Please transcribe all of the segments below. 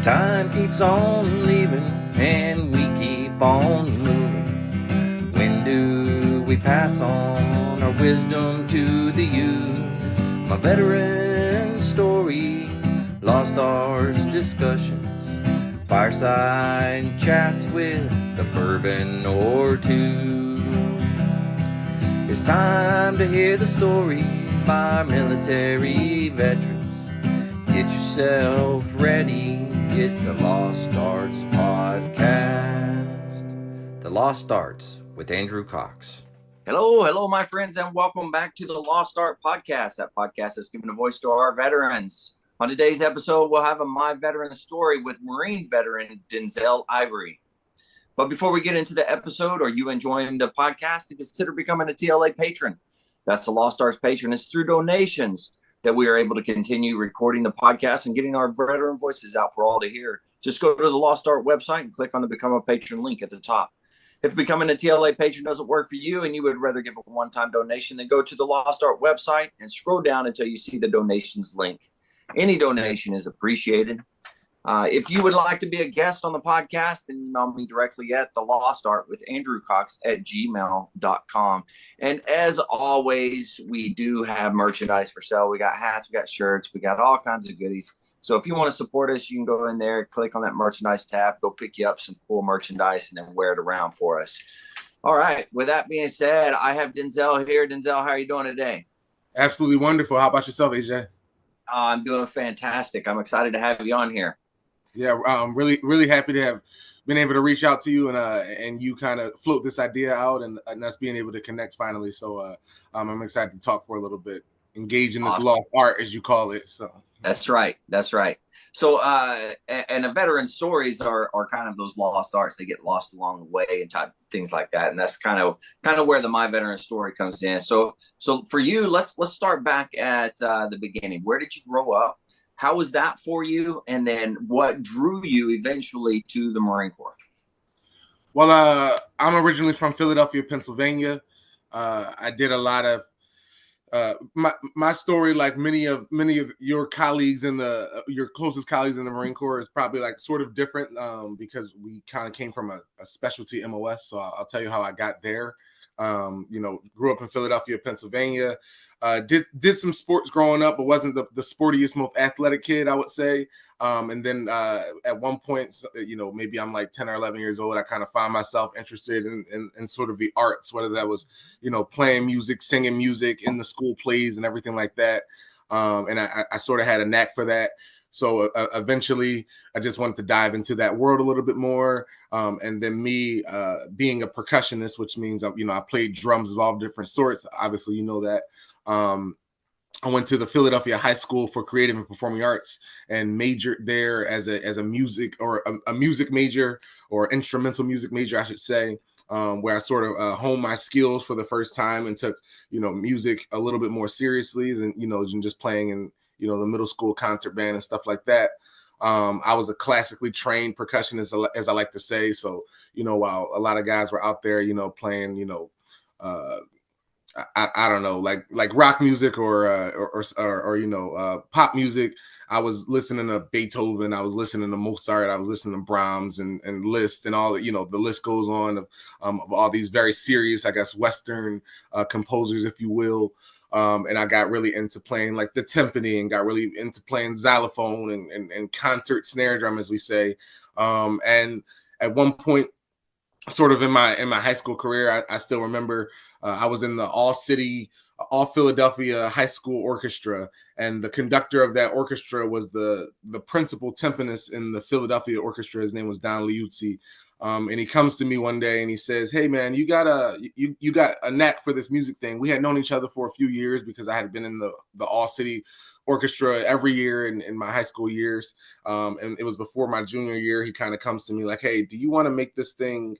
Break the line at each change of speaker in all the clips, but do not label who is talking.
Time keeps on leaving and we keep on moving. When do we pass on our wisdom to the youth? My veteran story, lost arts discussions, fireside chats with a bourbon or two. It's time to hear the stories by our military veterans. Get yourself ready. It's the Lost Arts Podcast. The Lost Arts with Andrew Cox.
Hello, my friends, and welcome back to the Lost Art Podcast. That podcast is giving a voice to our veterans. On today's episode, we'll have a My Veteran Story with Marine veteran Denzell Ivery. But before we get into the episode, are you enjoying the podcast? Consider becoming a TLA patron. That's the Lost Arts patron. It's through donations that we are able to continue recording the podcast and getting our veteran voices out for all to hear. Just go to the Lost Art website and click on the Become a Patron link at the top. If becoming a TLA patron doesn't work for you and you would rather give a one-time donation, then go to the Lost Art website and scroll down until you see the donations link. Any donation is appreciated. If you would like to be a guest on the podcast, then email me directly at thelostartwithandrewcox@gmail.com. And as always, we do have merchandise for sale. We got hats, we got shirts, we got all kinds of goodies. So if you want to support us, you can go in there, click on that merchandise tab, go pick you up some cool merchandise, and then wear it around for us. All right. With that being said, I have Denzell here. Denzell, how are you doing today?
Absolutely wonderful. How about yourself, AJ?
I'm doing fantastic. I'm excited to have you on here.
Yeah, I'm really happy to have been able to reach out to you and you kind of float this idea out and us being able to connect finally. So I'm excited to talk for a little bit, engage in this
Awesome.
Lost art, as you call it. So
that's right. So and the veteran stories are kind of those lost arts. They get lost along the way and things like that. And that's kind of where the My Veteran Story comes in. So for you, let's start back at the beginning. Where did you grow up? How was that for you? And then what drew you eventually to the Marine Corps?
Well, I'm originally from Philadelphia, Pennsylvania. I did a lot of my story, like many of your colleagues in your closest colleagues in the Marine Corps, is probably like sort of different because we kind of came from a specialty MOS. So I'll tell you how I got there. Grew up in Philadelphia, Pennsylvania. Did some sports growing up, but wasn't the sportiest, most athletic kid, I would say. And then at one point, maybe I'm like 10 or 11 years old, I kind of found myself interested in sort of the arts, whether that was, playing music, singing music in the school plays and everything like that. And I sort of had a knack for that. So eventually I just wanted to dive into that world a little bit more. And then me being a percussionist, which means, I played drums of all different sorts. Obviously, you know that. I went to the Philadelphia High School for Creative and Performing Arts and majored there as a music or a music major or instrumental music major, I should say, where I sort of honed my skills for the first time and took, music a little bit more seriously than just playing in, the middle school concert band and stuff like that. I was a classically trained percussionist, as I like to say. So, while a lot of guys were out there, playing, I don't know, like rock music or pop music, I was listening to Beethoven, I was listening to Mozart, I was listening to Brahms and Liszt and all, the list goes on of all these very serious, I guess, Western composers, if you will. And I got really into playing like the timpani and got really into playing xylophone and concert snare drum, as we say. And at one point, sort of in my high school career, I still remember I was in the all Philadelphia high school orchestra, and the conductor of that orchestra was the principal timpanist in the Philadelphia orchestra. His name was Don Liuzzi. And he comes to me one day and he says, "Hey man, you got a knack for this music thing." We had known each other for a few years because I had been in the all city orchestra every year in my high school years. And it was before my junior year. He kind of comes to me like, "Hey, do you want to make this thing,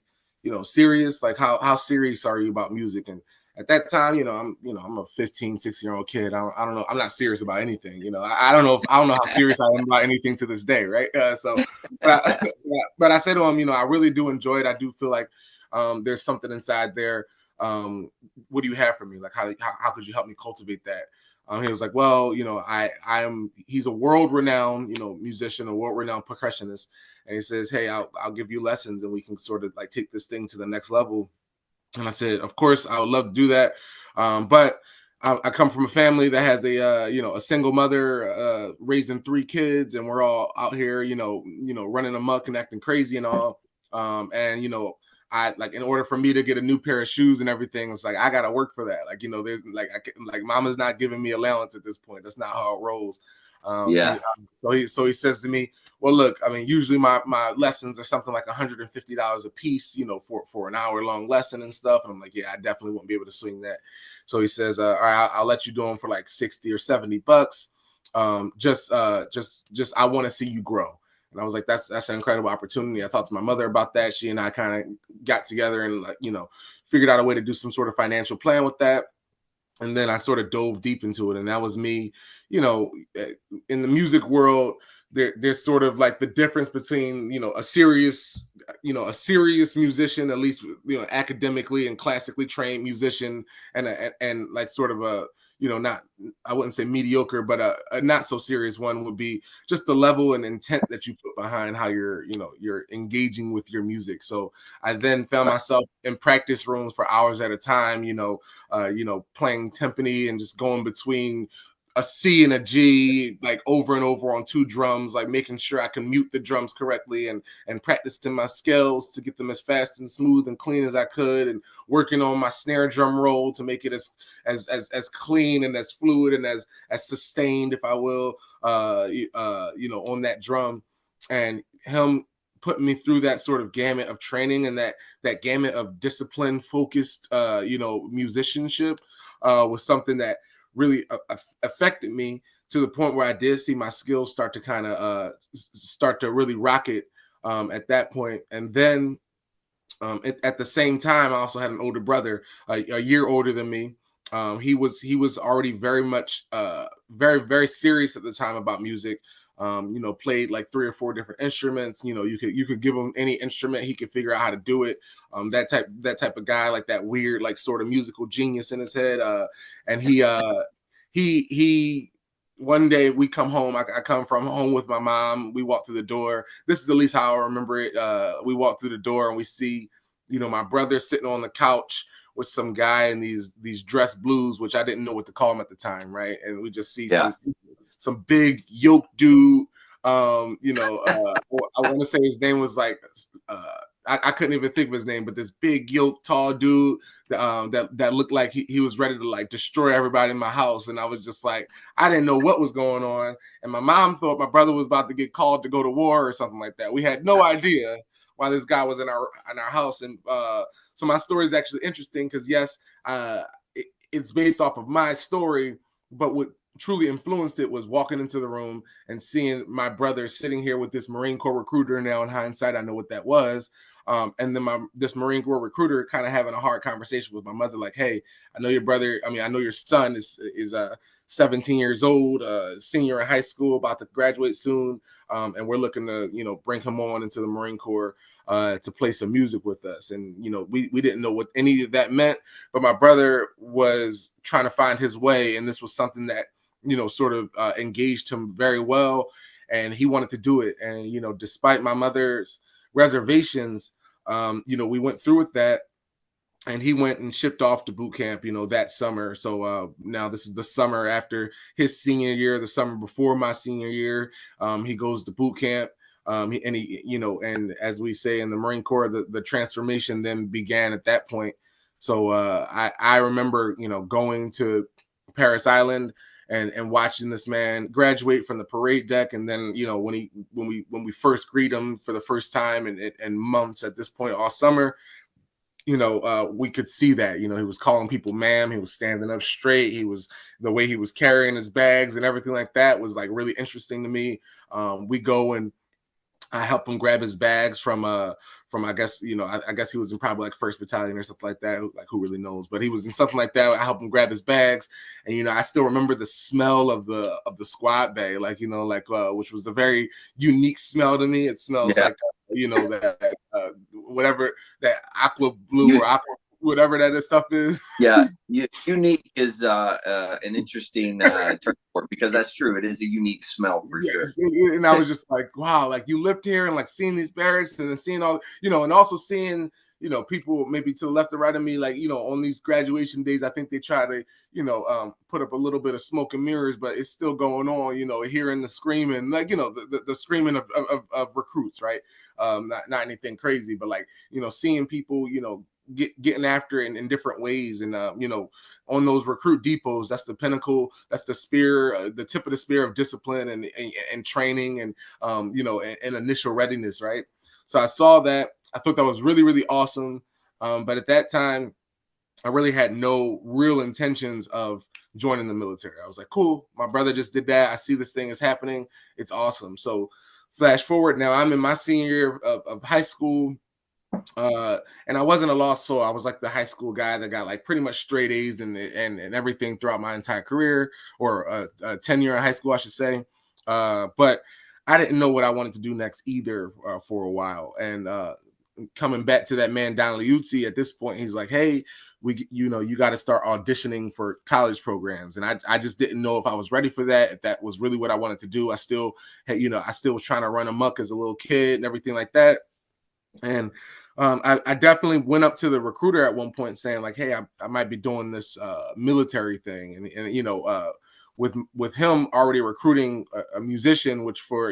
serious? Like how serious are you about music?" And at that time, I'm a 15, 16-year-old kid. I don't know. I'm not serious about anything. I don't know how serious I am about anything to this day. Right. But I said to him, I really do enjoy it. I do feel like there's something inside there what do you have for me? Like, how could you help me cultivate that? He was like, well, he's a world-renowned, musician, a world-renowned percussionist. And he says, hey, I'll give you lessons and we can sort of like take this thing to the next level. And I said, of course, I would love to do that. But I come from a family that has a single mother raising 3 kids, and we're all out here, running amok and acting crazy and all. I like, in order for me to get a new pair of shoes and everything, it's like I gotta work for that. Like, there's like mama's not giving me allowance at this point. That's not how it rolls. So he says to me, well, look, I mean, usually my lessons are something like $150 a piece, for an hour long lesson and stuff. And I'm like, yeah, I definitely won't be able to swing that. So he says, all right, I'll let you do them for like 60 or 70 bucks. Just I want to see you grow. And I was like, that's an incredible opportunity. I talked to my mother about that. She and I kind of got together and figured out a way to do some sort of financial plan with that. And then I sort of dove deep into it. And that was me, in the music world, there's sort of like the difference between, a serious musician, at least, academically and classically trained musician, and like sort of a, not, I wouldn't say mediocre, but a not so serious one would be just the level and intent that you put behind how you're engaging with your music. So I then found myself in practice rooms for hours at a time, playing timpani and just going between a C and a G, like over and over on 2 drums, like making sure I can mute the drums correctly and practicing my scales to get them as fast and smooth and clean as I could, and working on my snare drum roll to make it as clean and as fluid and as sustained, if I will, on that drum. And him putting me through that sort of gamut of training and that gamut of discipline focused, musicianship was something that really affected me to the point where I did see my skills start to kind of start to really rocket at that point. And then at the same time, I also had an older brother, a year older than me. He was already very much very, very serious at the time about music. Played like 3 or 4 different instruments. You could give him any instrument, he could figure out how to do it. That type of guy, like that weird, like sort of musical genius in his head. And he one day we come home. I come from home with my mom. We walk through the door. This is at least how I remember it. We walk through the door and we see, my brother sitting on the couch with some guy in these dress blues, which I didn't know what to call him at the time, right? And we just see some big yoked dude. I want to say his name was like I couldn't even think of his name, but this big yoked tall dude that looked like he was ready to like destroy everybody in my house. And I was just like, I didn't know what was going on. And my mom thought my brother was about to get called to go to war or something like that. We had no idea why this guy was in our house. And so my story is actually interesting because yes, it's based off of my story, but what truly influenced it was walking into the room and seeing my brother sitting here with this Marine Corps recruiter. Now in hindsight, I know what that was. And then this Marine Corps recruiter kind of having a hard conversation with my mother, like, hey, I know your son is 17 years old, senior in high school, about to graduate soon. And we're looking to, bring him on into the Marine Corps to play some music with us. And, we didn't know what any of that meant, but my brother was trying to find his way. And this was something that, sort of engaged him very well. And he wanted to do it. And, despite my mother's reservations, we went through with that. And he went and shipped off to boot camp, that summer. So now this is the summer after his senior year, the summer before my senior year. He goes to boot camp. And as we say in the Marine Corps, the transformation then began at that point. So I remember, going to Paris Island and watching this man graduate from the parade deck. And then, when we first greet him for the first time and months at this point, all summer, we could see that, he was calling people ma'am, he was standing up straight, the way he was carrying his bags and everything like that was like really interesting to me. We go and I helped him grab his bags from I guess, I guess he was in probably like 1st Battalion or something like that. Like, who really knows? But he was in something like that. I helped him grab his bags. And, I still remember the smell of the squad bay, like, which was a very unique smell to me. It smells like, that whatever, that aqua blue or aqua whatever that stuff is.
Yeah, unique is an interesting term for it, because that's true. It is a unique smell for sure.
Yes, and I was just like, wow, like you lived here and like seeing these barracks and then seeing all, and also seeing, people maybe to the left or right of me, like, on these graduation days, I think they try to, put up a little bit of smoke and mirrors, but it's still going on, hearing the screaming, like, the screaming of recruits, right? Not anything crazy, but like, seeing people, getting after it in different ways. And, on those recruit depots, that's the pinnacle, that's the spear, the tip of the spear of discipline and training and, and initial readiness, right? So I saw that. I thought that was really, really awesome. But at that time, I really had no real intentions of joining the military. I was like, cool, my brother just did that. I see this thing is happening. It's awesome. So flash forward now, I'm in my senior year of high school. And I wasn't a lost soul. I was like the high school guy that got like pretty much straight A's and everything throughout my entire career, or tenure in high school, I should say. But I didn't know what I wanted to do next either for a while. And coming back to that man Don Liuzzi, at this point, he's like, "Hey, you got to start auditioning for college programs." And I just didn't know if I was ready for that, if that was really what I wanted to do. I still had, I still was trying to run amok as a little kid and everything like that. And I definitely went up to the recruiter at one point saying like, hey, I might be doing this military thing. And with him already recruiting a musician, which for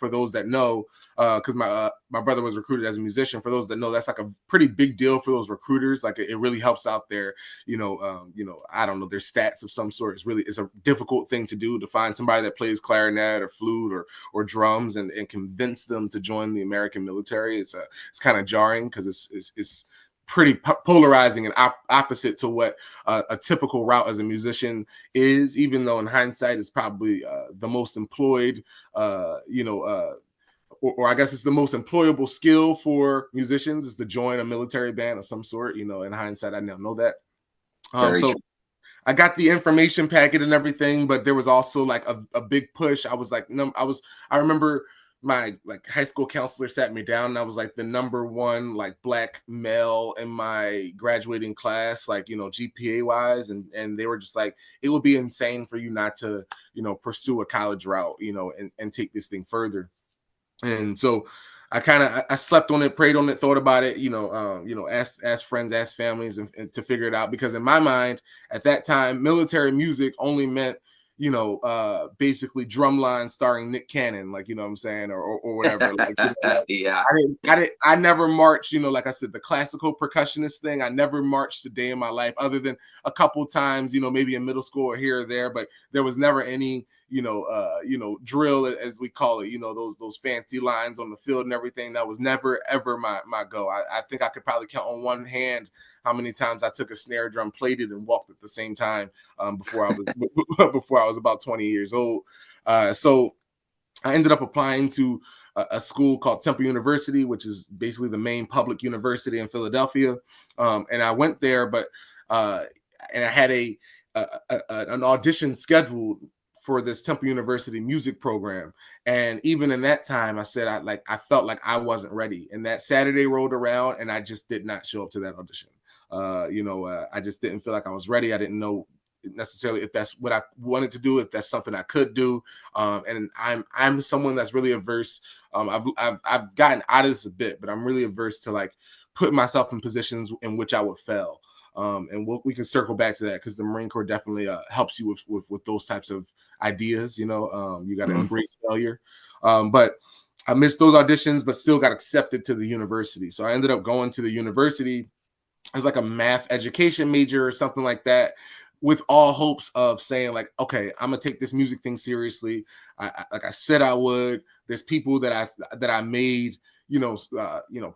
those that know, because my brother was recruited as a musician. For those that know, that's like a pretty big deal for those recruiters. Like it really helps out their, I don't know, their stats of some sort. It's a difficult thing to do, to find somebody that plays clarinet or flute or drums and convince them to join the American military. It's kind of jarring because it's pretty polarizing and opposite to what a typical route as a musician is, even though in hindsight it's probably the most employed, or I guess it's the most employable skill for musicians is to join a military band of some sort. In hindsight, I now know that. So
True.
I got the information packet and everything, but there was also like a big push. I was like, I remember my like high school counselor sat me down and I was like the number one like black male in my graduating class, like, GPA wise. And they were just like, it would be insane for you not to, pursue a college route, and take this thing further. And so I slept on it, prayed on it, thought about it, asked friends, asked families and to figure it out. Because in my mind at that time, military music only meant, basically drumline starring Nick Cannon, like, what I'm saying, or whatever. Like,
Yeah.
I never marched, like I said, the classical percussionist thing. I never marched a day in my life other than a couple times, maybe in middle school or here or there, but there was never any, drill, as we call it, those fancy lines on the field and everything. That was never, ever my go. I think I could probably count on one hand how many times I took a snare drum, played it, and walked at the same time before I was about 20 years old. So I ended up applying to a school called Temple University, which is basically the main public university in Philadelphia. And I went there, but and I had an audition scheduled for this Temple University music program. And even in that time, I said, I felt like I wasn't ready. And that Saturday rolled around and I just did not show up to that audition. I just didn't feel like I was ready. I didn't know necessarily if that's what I wanted to do, if that's something I could do. And I'm someone that's really averse. I've gotten out of this a bit, but I'm really averse to like put myself in positions in which I would fail. And we can circle back to that because the Marine Corps definitely helps you with those types of ideas. You got to embrace failure. But I missed those auditions, but still got accepted to the university. So I ended up going to the university as like a math education major or something like that, with all hopes of saying like, okay, I'm gonna take this music thing seriously. Like I said I would. There's people that I made,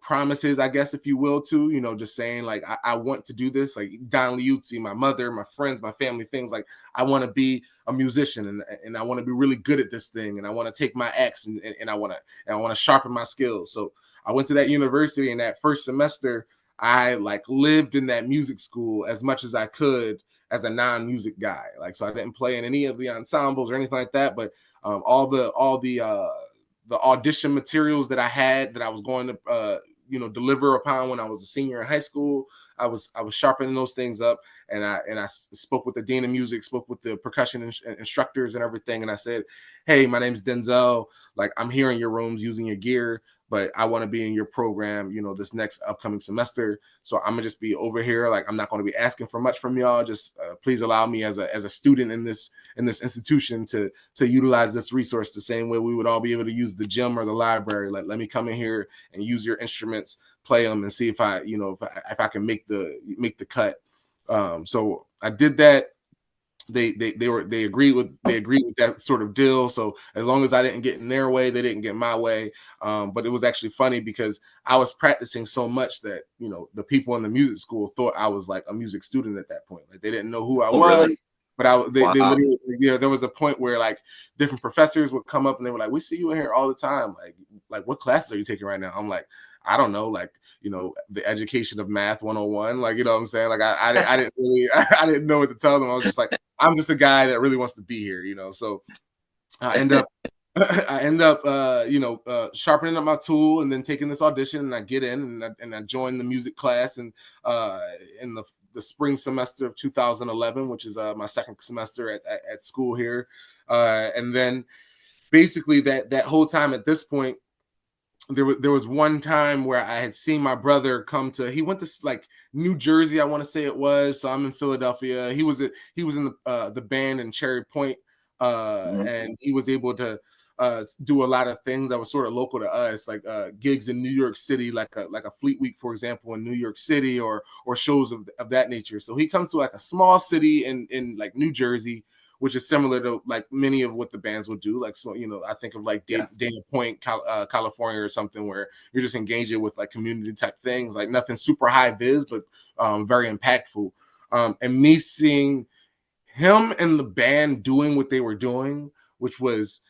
promises, I guess, if you will, to, just saying like, I want to do this. Like Don Liuzzi, my mother, my friends, my family, things like I want to be a musician and I want to be really good at this thing. And I want to take my X and I want to sharpen my skills. So I went to that university, and that first semester, I like lived in that music school as much as I could as a non-music guy. Like, so I didn't play in any of the ensembles or anything like that, but all the audition materials that I had that I was going to deliver upon when I was a senior in high school. I was sharpening those things up, and I spoke with the dean of music, spoke with the percussion instructors and everything, and I said, hey, my name's Denzell. Like, I'm here in your rooms using your gear, but I want to be in your program, this next upcoming semester. So I'm gonna just be over here. Like, I'm not going to be asking for much from y'all. Just please allow me as a student in this institution to utilize this resource the same way we would all be able to use the gym or the library. Like, let me come in here and use your instruments, play them, and see if I can make the cut. So I did that. They agreed with that sort of deal. So as long as I didn't get in their way, they didn't get my way. But it was actually funny because I was practicing so much that the people in the music school thought I was like a music student at that point. Like, they didn't know who I was.
Really?
But they
Wow.
literally, there was a point where like different professors would come up and they were like, we see you in here all the time. Like what classes are you taking right now? I'm like, I don't know, like, the education of math 101. Like, you know what I'm saying? Like, I didn't really, I didn't know what to tell them. I was just like, I'm just a guy that really wants to be here, So I end up, sharpening up my tool and then taking this audition, and I get in and I join the music class and in the spring semester of 2011, which is my second semester at school here. And then basically that whole time at this point, there was one time where I had seen my brother he went to like New Jersey, I want to say it was. So I'm in Philadelphia. He was in the band in Cherry Point, and he was able to do a lot of things that was sort of local to us, like gigs in New York City, like a Fleet Week, for example, in New York City, or shows of that nature. So he comes to like a small city in like New Jersey, which is similar to like many of what the bands would do. Like, so, I think of like Dana Point, California or something, where you're just engaging with like community type things, like nothing super high vis, but very impactful. And me seeing him and the band doing what they were doing, which was,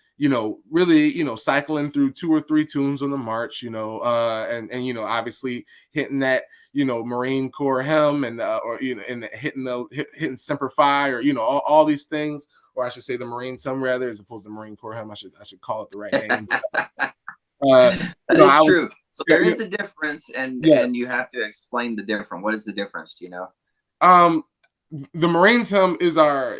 really, cycling through 2 or 3 tunes on the march, and obviously hitting that, Marine Corps hymn and and hitting Semper Fi, or all these things, or I should say the Marines hymn rather, as opposed to Marine Corps hymn. I should call it the right name.
That is true. So there is a difference, and you have to explain the difference. What is the difference? Do you know?
The Marines hymn is our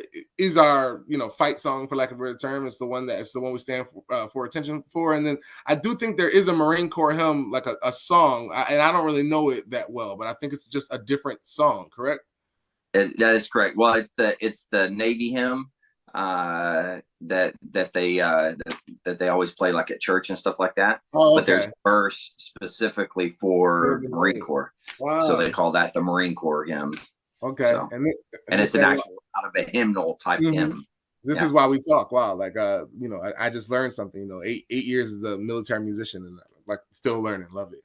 fight song, for lack of a better term. It's the one we stand for attention for. And then I do think there is a Marine Corps hymn, like a song, and I don't really know it that well, but I think it's just a different song. Correct?
That is correct. Well, it's the Navy hymn that they always play like at church and stuff like that.
Oh, okay.
But there's a verse specifically for Marine Corps.
Wow.
So they call that the Marine Corps hymn.
Okay.
So, and it's an actual out of a hymnal type hymn.
This is why we talk. Wow. Like, I just learned something, 8 years as a military musician, and like still learning, love it.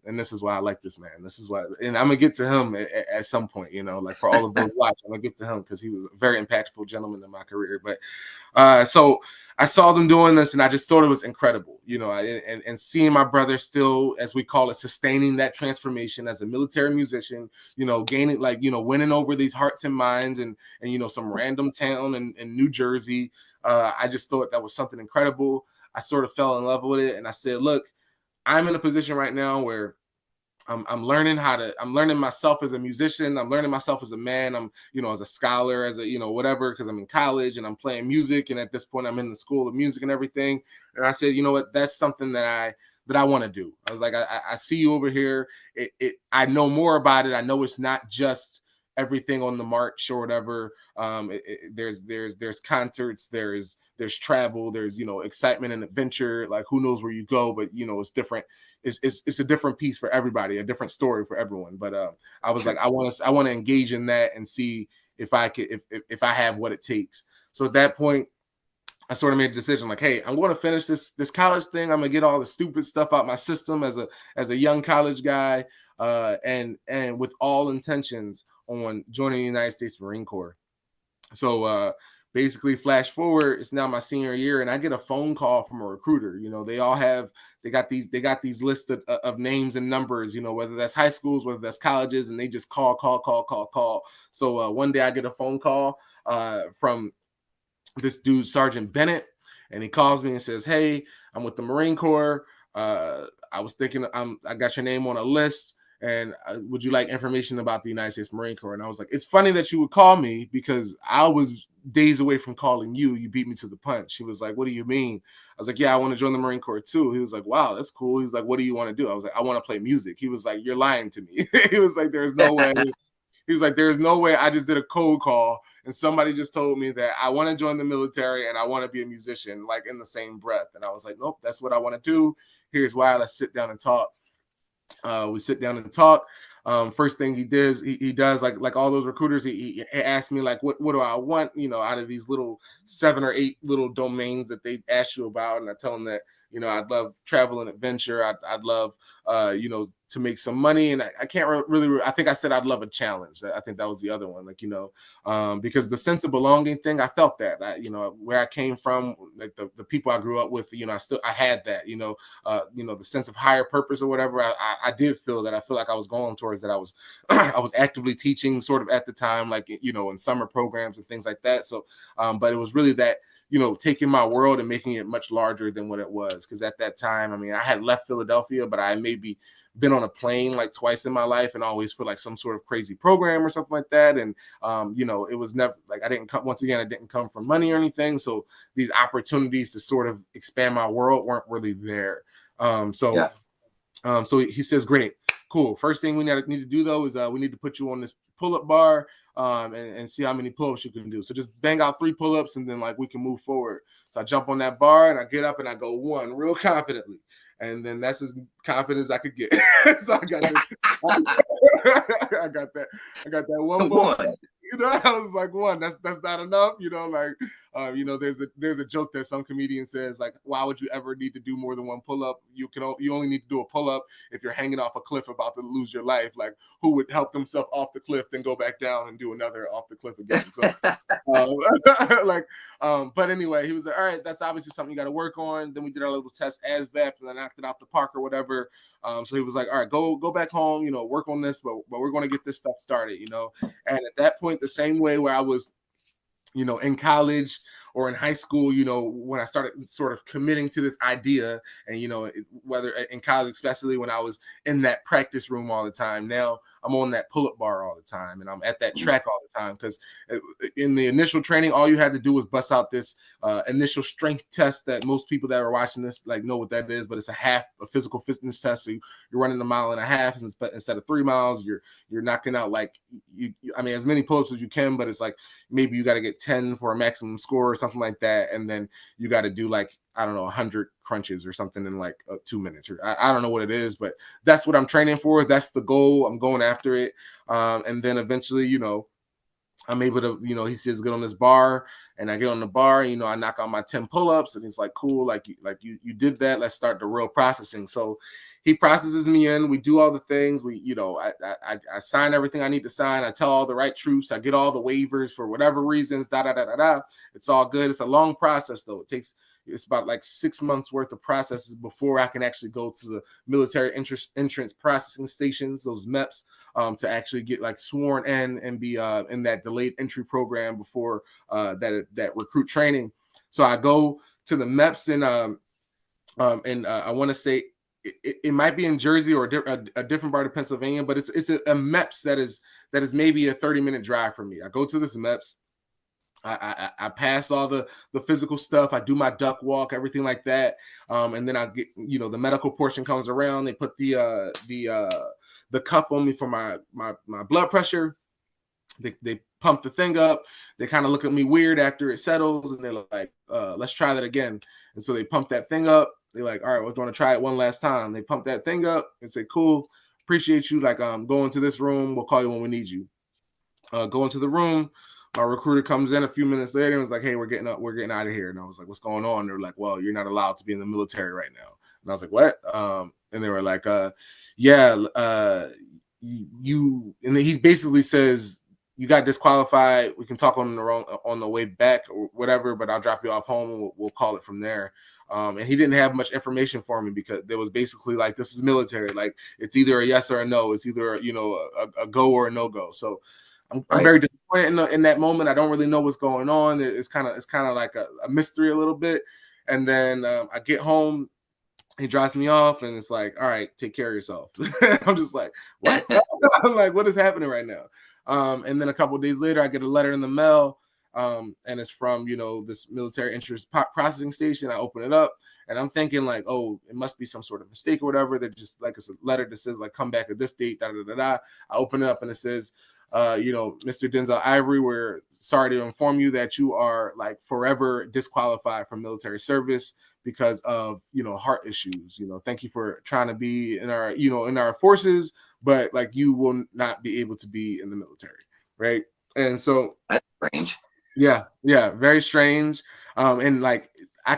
And this is why I like this man. This is why, and I'm gonna get to him at some point, like for all of those watching, I'm gonna get to him because he was a very impactful gentleman in my career. But so I saw them doing this, and I just thought it was incredible, and seeing my brother still, as we call it, sustaining that transformation as a military musician, gaining, like, winning over these hearts and minds, and some random town in New Jersey. I just thought that was something incredible. I sort of fell in love with it, and I said, look, I'm in a position right now where I'm learning myself as a musician. I'm learning myself as a man. I'm, as a scholar, as a, whatever, because I'm in college and I'm playing music. And at this point, I'm in the school of music and everything. And I said, you know what, that's something that I want to do. I was like, I see you over here. I know more about it. I know it's not just everything on the march or whatever. There's concerts, there's travel, there's excitement and adventure. Like, who knows where you go, but it's different. It's a different piece for everybody, a different story for everyone. But I was like, I want to engage in that and see if I could, if I have what it takes. So at that point, I sort of made a decision, like, hey, I'm going to finish this college thing. I'm gonna get all the stupid stuff out my system as a young college guy, and with all intentions on joining the United States Marine Corps. So basically, flash forward, it's now my senior year, and I get a phone call from a recruiter. They got these lists of names and numbers, whether that's high schools, whether that's colleges, and they just call. So one day I get a phone call from this dude, Sergeant Bennett, and he calls me and says, hey, I'm with the Marine Corps. I was thinking, I got your name on a list, and would you like information about the United States Marine Corps? And I was like, it's funny that you would call me because I was days away from calling you. You beat me to the punch. He was like, what do you mean? I was like, yeah, I want to join the Marine Corps too. He was like, wow, that's cool. He was like, what do you want to do? I was like, I want to play music. He was like, you're lying to me. He was like, there's no way. He was like, there's no way I just did a cold call and somebody just told me that I want to join the military and I want to be a musician, like in the same breath. And I was like, nope, that's what I want to do. Here's why. Let's sit down and talk. We sit down and talk. First thing he does, he does like all those recruiters. He asked me like, what do I want? You know, out of these little 7 or 8 little domains that they ask you about, and I tell them that, you know, I'd love travel and adventure. I'd love, you know, to make some money. And I can't really, I think I said I'd love a challenge. I think that was the other one, like, you know, because the sense of belonging thing, I felt that, you know, where I came from, like the people I grew up with, you know, I had that, you know, the sense of higher purpose or whatever. I did feel that. I feel like I was going towards that. I was, I was actively teaching sort of at the time, like, you know, in summer programs and things like that. So, but it was really that, you know, taking my world and making it much larger than what it was. Because at that time, I mean, I had left Philadelphia, but I maybe been on a plane like twice in my life and always for like some sort of crazy program or something like that. And, you know, it was never like, I didn't come from money or anything. So these opportunities to sort of expand my world weren't really there. So he says, great, cool. First thing we need to do though, is we need to put you on this pull-up bar and see how many pull-ups you can do. So just bang out 3 pull-ups and then like we can move forward. So I jump on that bar and I get up and I go 1 real confidently. And then that's as confident as I could get. So I got this. I got that 1 pull-up. You know, I was like, 1, that's not enough. You know, like, you know, there's a joke that some comedian says, like, why would you ever need to do more than 1 pull-up? You only need to do a pull-up if you're hanging off a cliff about to lose your life. Like, who would help themselves off the cliff, then go back down and do another off the cliff again? So, but anyway, he was like, all right, that's obviously something you got to work on. Then we did our little test ASVAB and I knocked it out the park or whatever. So he was like, all right, go back home, you know, work on this, but we're going to get this stuff started, you know. And at that point, the same way where I was, you know, in college or in high school, you know, when I started sort of committing to this idea, and, you know, whether in college, especially when I was in that practice room all the time, now I'm on that pull-up bar all the time, and I'm at that track all the time. Because in the initial training, all you had to do was bust out this initial strength test that most people that are watching this like know what that is, but it's a physical fitness test. So you're running 1.5 miles instead of 3 miles. You're knocking out like I mean, as many pull-ups as you can, but it's like maybe you got to get 10 for a maximum score or something like that, and then you got to do like, I don't know, 100 crunches or something in like 2 minutes. Or I don't know what it is, but that's what I'm training for. That's the goal. I'm going after it. And then eventually, you know, I'm able to, you know, he says, get on this bar, and I get on the bar, you know, I knock out my 10 pull-ups, and he's like, cool, like you did that. Let's start the real processing. So he processes me in. We do all the things. We, you know, I sign everything I need to sign. I tell all the right truths. I get all the waivers for whatever reasons. It's all good. It's a long process though. It's about like 6 months worth of processes before I can actually go to the military entrance processing stations, those MEPs, to actually get like sworn in and be in that delayed entry program before that recruit training. So I go to the MEPs and I want to say it might be in Jersey or a different part of Pennsylvania, but it's a MEPS that is maybe a 30-minute drive from me. I go to this MEPS. I pass all the physical stuff. I do my duck walk, everything like that. And then I get, you know, the medical portion comes around. They put the cuff on me for my blood pressure. They pump the thing up. They kind of look at me weird after it settles, and they're like, let's try that again. And so they pump that thing up. They're like, all right, we're going to try it one last time. They pump that thing up and say, cool, appreciate you. Like, go into this room. We'll call you when we need you. Go into the room. My recruiter comes in a few minutes later and was like, hey, we're getting out of here. And I was like, what's going on? They're like, well, you're not allowed to be in the military right now. And I was like, what? And they were like, you, and then he basically says, you got disqualified. We can talk on the way back or whatever, but I'll drop you off home and we'll call it from there. And he didn't have much information for me because there was basically like, this is military. Like, it's either a yes or a no. It's either, you know, a go or a no go. So I'm very disappointed in that moment. I don't really know what's going on. It's kind of like a mystery a little bit. And then I get home. He drops me off, and it's like, all right, take care of yourself. I'm just like, what? I'm like, what is happening right now? And then a couple of days later, I get a letter in the mail, and it's from this military interest processing station. I open it up, and I'm thinking like, oh, it must be some sort of mistake or whatever. They're just like, it's a letter that says like, come back at this date. Da da da da. I open it up, and it says, Mr. Denzell Ivery, we're sorry to inform you that you are like forever disqualified from military service because of heart issues. Thank you for trying to be in our in our forces, but like you will not be able to be in the military, right? And so
That's strange.
yeah, very strange. And like I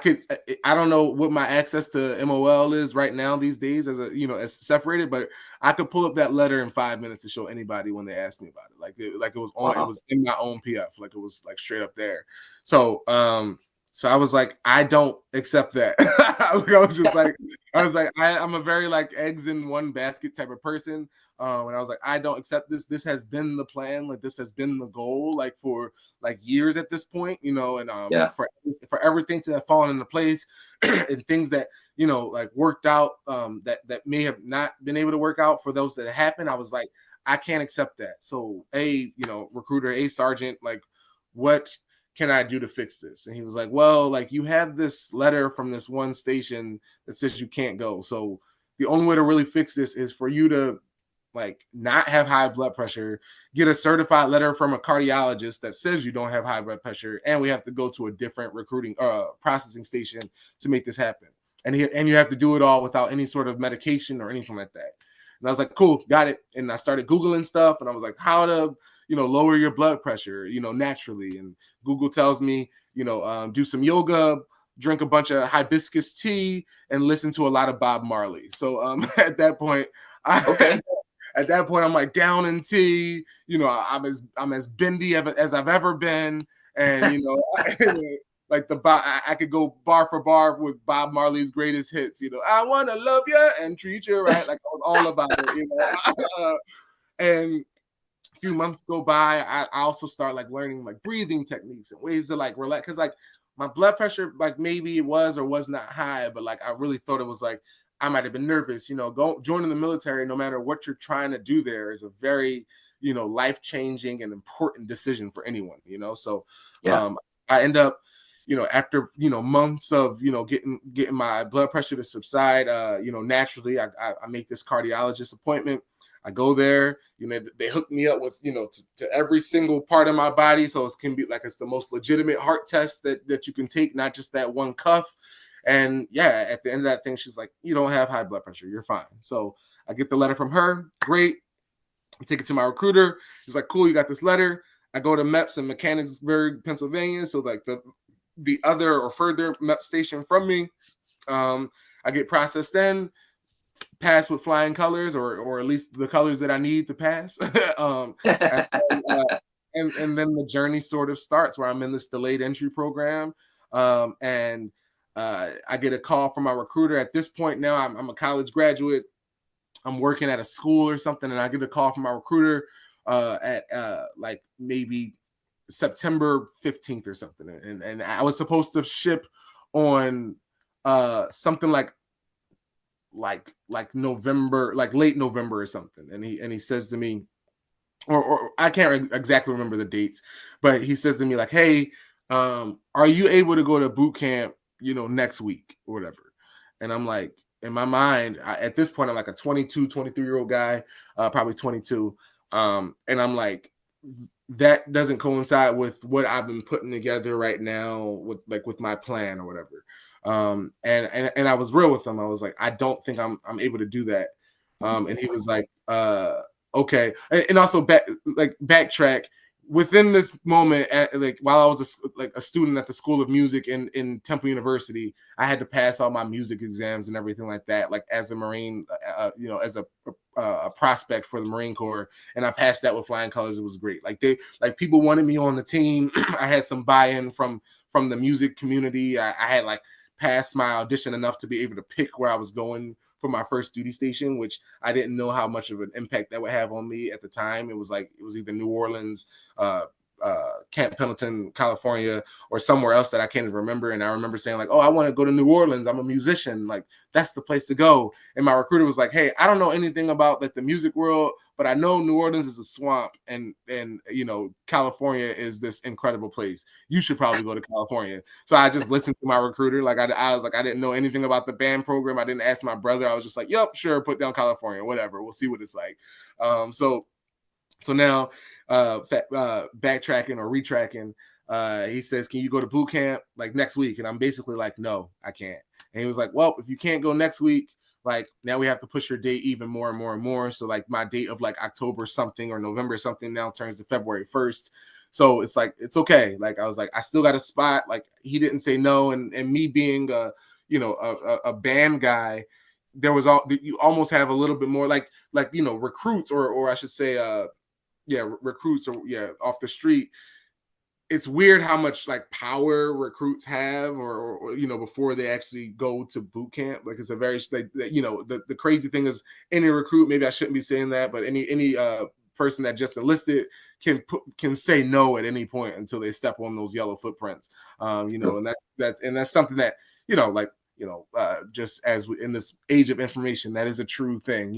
don't know what my access to MOL is right now these days as as separated, but I could pull up that letter in 5 minutes to show anybody when they ask me about it. Like it was on,
Wow.
it was in my own PF, like it was like straight up there. So so I was like, I don't accept that. I was like, I'm a very like eggs in one basket type of person. And I was like, I don't accept this. This has been the plan. Like this has been the goal, like for like years at this point, and for everything to have fallen into place and things that like worked out that may have not been able to work out for those that happened. I was like, I can't accept that. So recruiter, sergeant, like what can I do to fix this? And he was like, well, like you have this letter from this one station that says you can't go. So the only way to really fix this is for you to like not have high blood pressure, get a certified letter from a cardiologist that says you don't have high blood pressure, and we have to go to a different recruiting processing station to make this happen. And you have to do it all without any sort of medication or anything like that. And I was like, cool, got it. And I started Googling stuff, and I was like, how to, lower your blood pressure, naturally. And Google tells me, do some yoga, drink a bunch of hibiscus tea, and listen to a lot of Bob Marley. So at that point, at that point, I'm like down in tea. I'm as bendy as I've ever been, and like I could go bar for bar with Bob Marley's greatest hits. I wanna love you and treat you right. Like I was all about it. And a few months go by, I also start like learning like breathing techniques and ways to like relax, because like my blood pressure, like maybe it was or was not high, but like I really thought it was like I might have been nervous. Joining the military, no matter what you're trying to do there, is a very life-changing and important decision for anyone. So I end up after months of getting my blood pressure to subside, naturally I make this cardiologist appointment. I go there, they hook me up with, to every single part of my body. So it can be like, it's the most legitimate heart test that you can take, not just that one cuff. And yeah, at the end of that thing, she's like, you don't have high blood pressure. You're fine. So I get the letter from her. Great. I take it to my recruiter. He's like, cool, you got this letter. I go to MEPS in Mechanicsburg, Pennsylvania. So like the other or further MEPS station from me. I get processed in, pass with flying colors, or at least the colors that I need to pass. And then the journey sort of starts, where I'm in this delayed entry program. And I get a call from my recruiter. At this point now, I'm a college graduate. I'm working at a school or something, and I get a call from my recruiter at like maybe September 15th or something. And I was supposed to ship on something like November, like late November or something. And he says to me, or I can't exactly remember the dates, but he says to me like, hey, are you able to go to boot camp, next week or whatever? And I'm like, in my mind, at this point, I'm like a 22, 23-year-old guy, probably 22. And I'm like, that doesn't coincide with what I've been putting together right now with my plan or whatever. And I was real with him. I was like, I don't think I'm able to do that. And he was like, okay. And also backtrack within this moment, while I was a student at the School of Music in Temple University, I had to pass all my music exams and everything like that, like as a Marine, as a prospect for the Marine Corps. And I passed that with flying colors. It was great. People wanted me on the team. I had some buy-in from the music community. I had like passed my audition enough to be able to pick where I was going for my first duty station, which I didn't know how much of an impact that would have on me at the time. It was either New Orleans, Camp Pendleton, California, or somewhere else that I can't even remember. And I remember saying like, oh, I want to go to New Orleans. I'm a musician. Like, that's the place to go. And my recruiter was like, hey, I don't know anything about like the music world, but I know New Orleans is a swamp, and California is this incredible place. You should probably go to California. So I just listened to my recruiter. Like I was like, I didn't know anything about the band program. I didn't ask my brother. I was just like, yep, sure, put down California, whatever. We'll see what it's like. So now, backtracking or retracking, he says, can you go to boot camp like next week? And I'm basically like, no, I can't. And he was like, well, if you can't go next week, like now we have to push your date even more and more and more. So like my date of like October something or November something now turns to February 1st. So it's like, it's okay. Like I was like, I still got a spot. Like he didn't say no. And me being a band guy, there was you almost have a little bit more like recruits or I should say recruits or off the street. It's weird how much like power recruits have or before they actually go to boot camp. Like it's a very the crazy thing is any recruit, maybe I shouldn't be saying that, but any person that just enlisted can say no at any point until they step on those yellow footprints. And that's something that just as in this age of information, that is a true thing.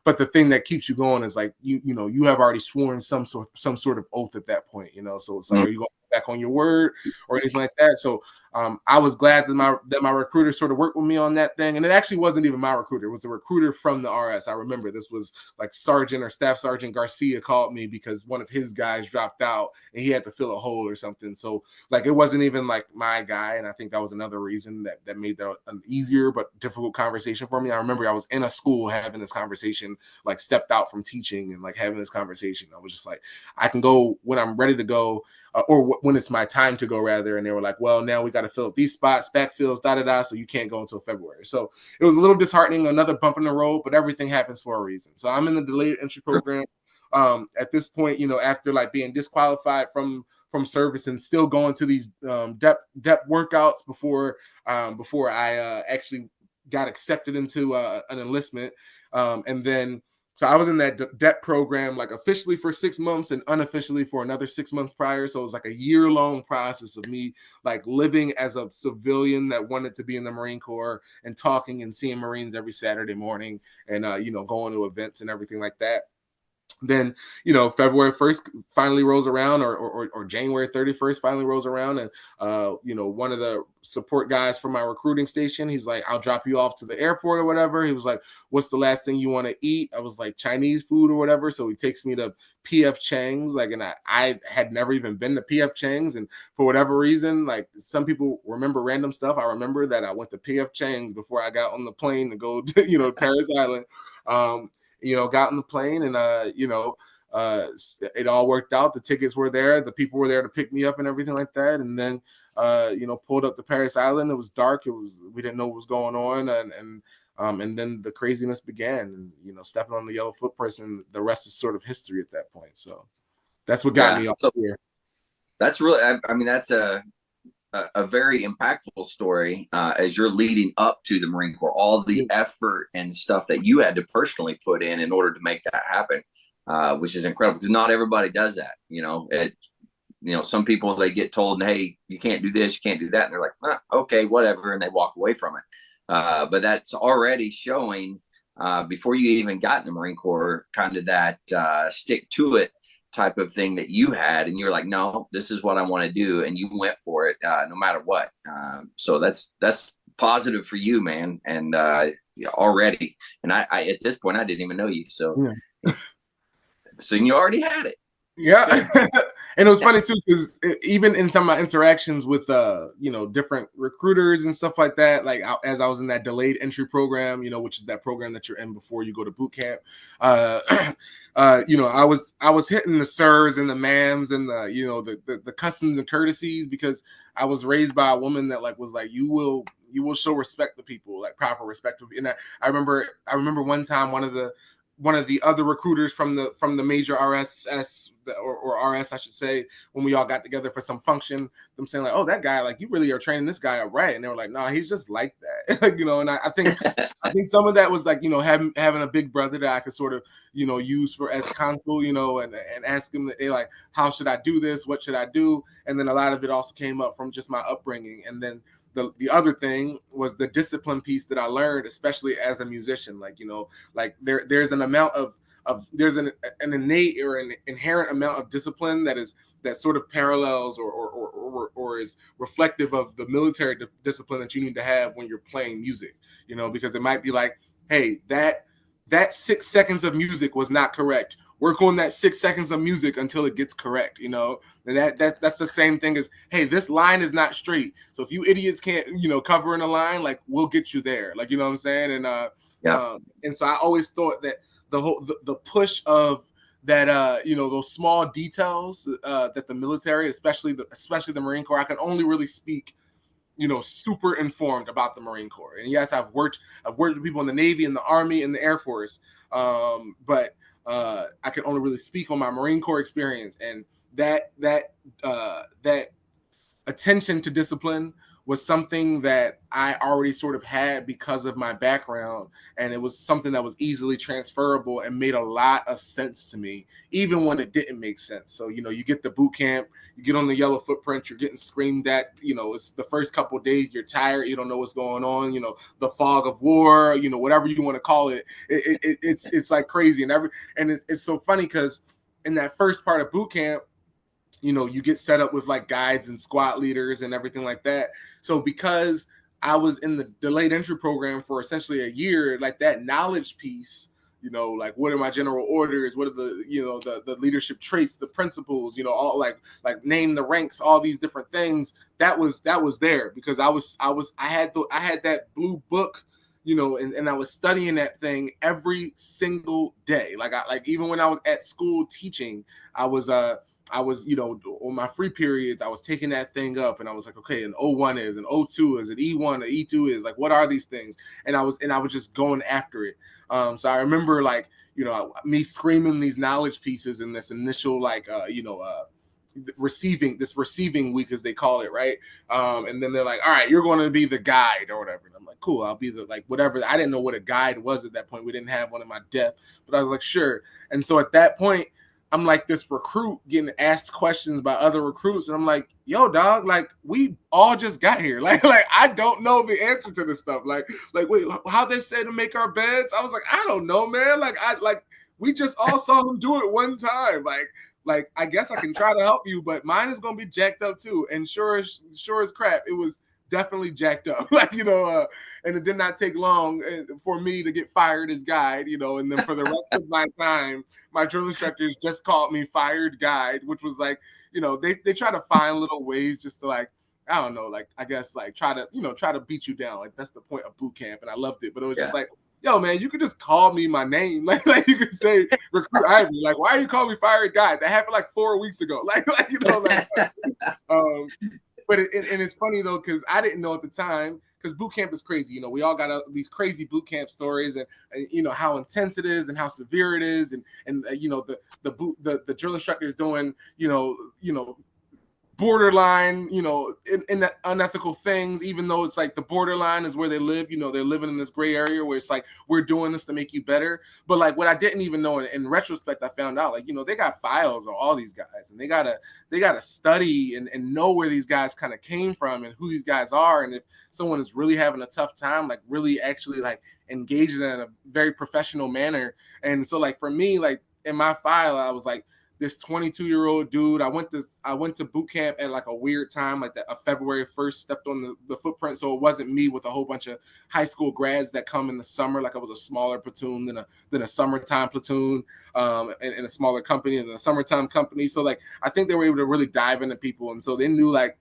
But the thing that keeps you going is like you have already sworn some sort of oath at that point. So it's like, are you going back on your word or anything like that? So I was glad that my recruiter sort of worked with me on that thing, and it actually wasn't even my recruiter; it was the recruiter from the RS. I remember this was like Sergeant or Staff Sergeant Garcia called me because one of his guys dropped out and he had to fill a hole or something. So like it wasn't even like my guy, and I think that was another reason that made that an easier but difficult conversation for me. I remember I was in a school having this conversation, like stepped out from teaching and like having this conversation. I was just like, I can go when I'm ready to go, or when it's my time to go rather. And they were like, well, now we got to fill up these spots, backfills, so you can't go until February. So it was a little disheartening, another bump in the road, but everything happens for a reason. So I'm in the delayed entry program. At this point, after like being disqualified from service and still going to these depth workouts before I actually got accepted into an enlistment. And then so I was in that DEP program like officially for 6 months and unofficially for another 6 months prior. So it was like a year-long process of me like living as a civilian that wanted to be in the Marine Corps and talking and seeing Marines every Saturday morning and going to events and everything like that. Then February 1st finally rolls around, or January 31st finally rolls around, and one of the support guys from my recruiting station, he's like, I'll drop you off to the airport or whatever. He was like, what's the last thing you want to eat? I was like, Chinese food or whatever. So he takes me to PF Chang's, like, and I had never even been to PF Chang's, and for whatever reason, like some people remember random stuff, I remember that I went to PF Chang's before I got on the plane to go to Paris Island. Got on the plane and, it all worked out. The tickets were there. The people were there to pick me up and everything like that. And then, pulled up to Paris Island. It was dark. We didn't know what was going on. And then the craziness began and, stepping on the yellow footprints, and the rest is sort of history at that point. So that's what got me up here.
That's really, I mean, that's a very impactful story as you're leading up to the Marine Corps, all the effort and stuff that you had to personally put in order to make that happen, which is incredible because not everybody does that. Some people, they get told, hey, you can't do this, you can't do that. And they're like, okay, whatever. And they walk away from it. But that's already showing before you even got in the Marine Corps, kind of that stick to it type of thing that you had, and you're like, no, this is what I want to do, and you went for it no matter what. So that's positive for you, man. And already, and I at this point I didn't even know you, so so you already had it.
Yeah. And it was funny too, because even in some of my interactions with different recruiters and stuff like that, like as I was in that delayed entry program, which is that program that you're in before you go to boot camp, I was hitting the sirs and the ma'ams and the customs and courtesies, because I was raised by a woman that was like, you will show respect to people, like proper respect. And I remember one time one of one of the other recruiters from the major RSS or RS, I should say, when we all got together for some function, them saying like, "Oh, that guy, like you really are training this guy up right," and they were like, "No, he's just like that," like, and I think some of that was like, having a big brother that I could sort of, use for as counsel, and ask him, like, how should I do this? What should I do? And then a lot of it also came up from just my upbringing, and then the other thing was the discipline piece that I learned, especially as a musician. Like, like there's an amount of there's an innate or an inherent amount of discipline that sort of parallels or is reflective of the military discipline that you need to have when you're playing music, because it might be like, hey, that 6 seconds of music was not correct. Work on that 6 seconds of music until it gets correct, and that's the same thing as, hey, this line is not straight. So if you idiots can't, cover in a line, like, we'll get you there. Like, you know what I'm saying? And and so I always thought that the push of that, those small details that the military, especially the Marine Corps, I can only really speak, super informed about the Marine Corps. And yes, I've worked with people in the Navy, in the Army, in the Air Force, but I can only really speak on my Marine Corps experience, and that attention to discipline was something that I already sort of had because of my background, and it was something that was easily transferable and made a lot of sense to me, even when it didn't make sense. So, you get the boot camp, you get on the yellow footprint, you're getting screamed at, it's the first couple of days, you're tired, you don't know what's going on, the fog of war, whatever you want to call it, it's like crazy. And it's so funny because in that first part of boot camp, you get set up with like guides and squad leaders and everything like that. So because I was in the delayed entry program for essentially a year, like that knowledge piece, like what are my general orders? What are the the leadership traits, the principles, all like name the ranks, all these different things. That was there because I had that blue book, and I was studying that thing every single day. Like even when I was at school teaching, I was on my free periods, I was taking that thing up, and I was like, okay, an O1 is, an O2 is, an E1, an E2 is, like, what are these things? And I was just going after it. So I remember, like, me screaming these knowledge pieces in this initial, like, receiving week, as they call it, right? And then they're like, all right, you're going to be the guide or whatever. And I'm like, cool, I'll be the, like, whatever. I didn't know what a guide was at that point. We didn't have one in my depth, but I was like, sure. And so at that point, I'm like this recruit getting asked questions by other recruits, and I'm like, yo, dog, like, we all just got here. Like I don't know the answer to this stuff. Like, wait, how they say to make our beds? I was like, I don't know, man. We just all saw him do it one time. Like I guess I can try to help you, but mine is gonna be jacked up too. And sure as crap, it was definitely jacked up. And it did not take long for me to get fired as guide, and then for the rest of my time, my drill instructors just called me fired guide, which was like, they try to find little ways just to, like, I don't know, like, I guess, like, try to beat you down. Like, that's the point of boot camp, and I loved it. But it was just like, yo, man, you could just call me my name. Like you could say recruit Ivery. Like, why are you calling me fired guide? That happened like 4 weeks ago. But it's funny though, because I didn't know at the time, because boot camp is crazy. We all got these crazy boot camp stories, and how intense it is and how severe it is, and the drill instructors doing borderline, in unethical things, even though it's like the borderline is where they live. They're living in this gray area where it's like, we're doing this to make you better. But like, what I didn't even know in retrospect, I found out, like, they got files on all these guys, and they gotta study and know where these guys kind of came from and who these guys are. And if someone is really having a tough time, like, really actually like engage in a very professional manner. And so, like, for me, like, in my file, I was like, this 22-year-old dude. I went to boot camp at like a weird time, like a February 1st, stepped on the footprint. So it wasn't me with a whole bunch of high school grads that come in the summer. Like, I was a smaller platoon than a summertime platoon, in a smaller company than a summertime company. So like, I think they were able to really dive into people. And so they knew that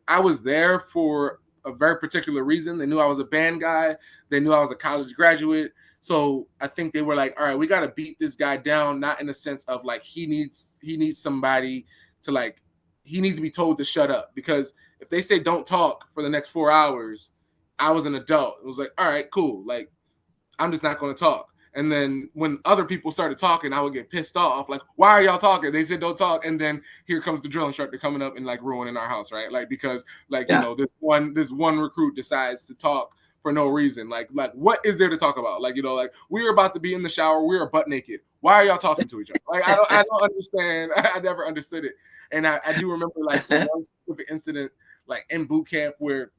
I was there for a very particular reason. They knew I was a band guy. They knew I was a college graduate. So I think they were like, all right, we got to beat this guy down, not in the sense of like he needs somebody to, like, he needs to be told to shut up. Because if they say don't talk for the next 4 hours, I was an adult. It was like, all right, cool. Like, I'm just not going to talk. And then when other people started talking, I would get pissed off. Like, why are y'all talking? They said don't talk. And then here comes the drill instructor coming up and like ruining our house, right? Like because like this one recruit decides to talk for no reason. Like what is there to talk about? Like like we were about to be in the shower, we were butt naked. Why are y'all talking to each other? Like I don't understand. I never understood it. And I do remember like the one specific incident like in boot camp where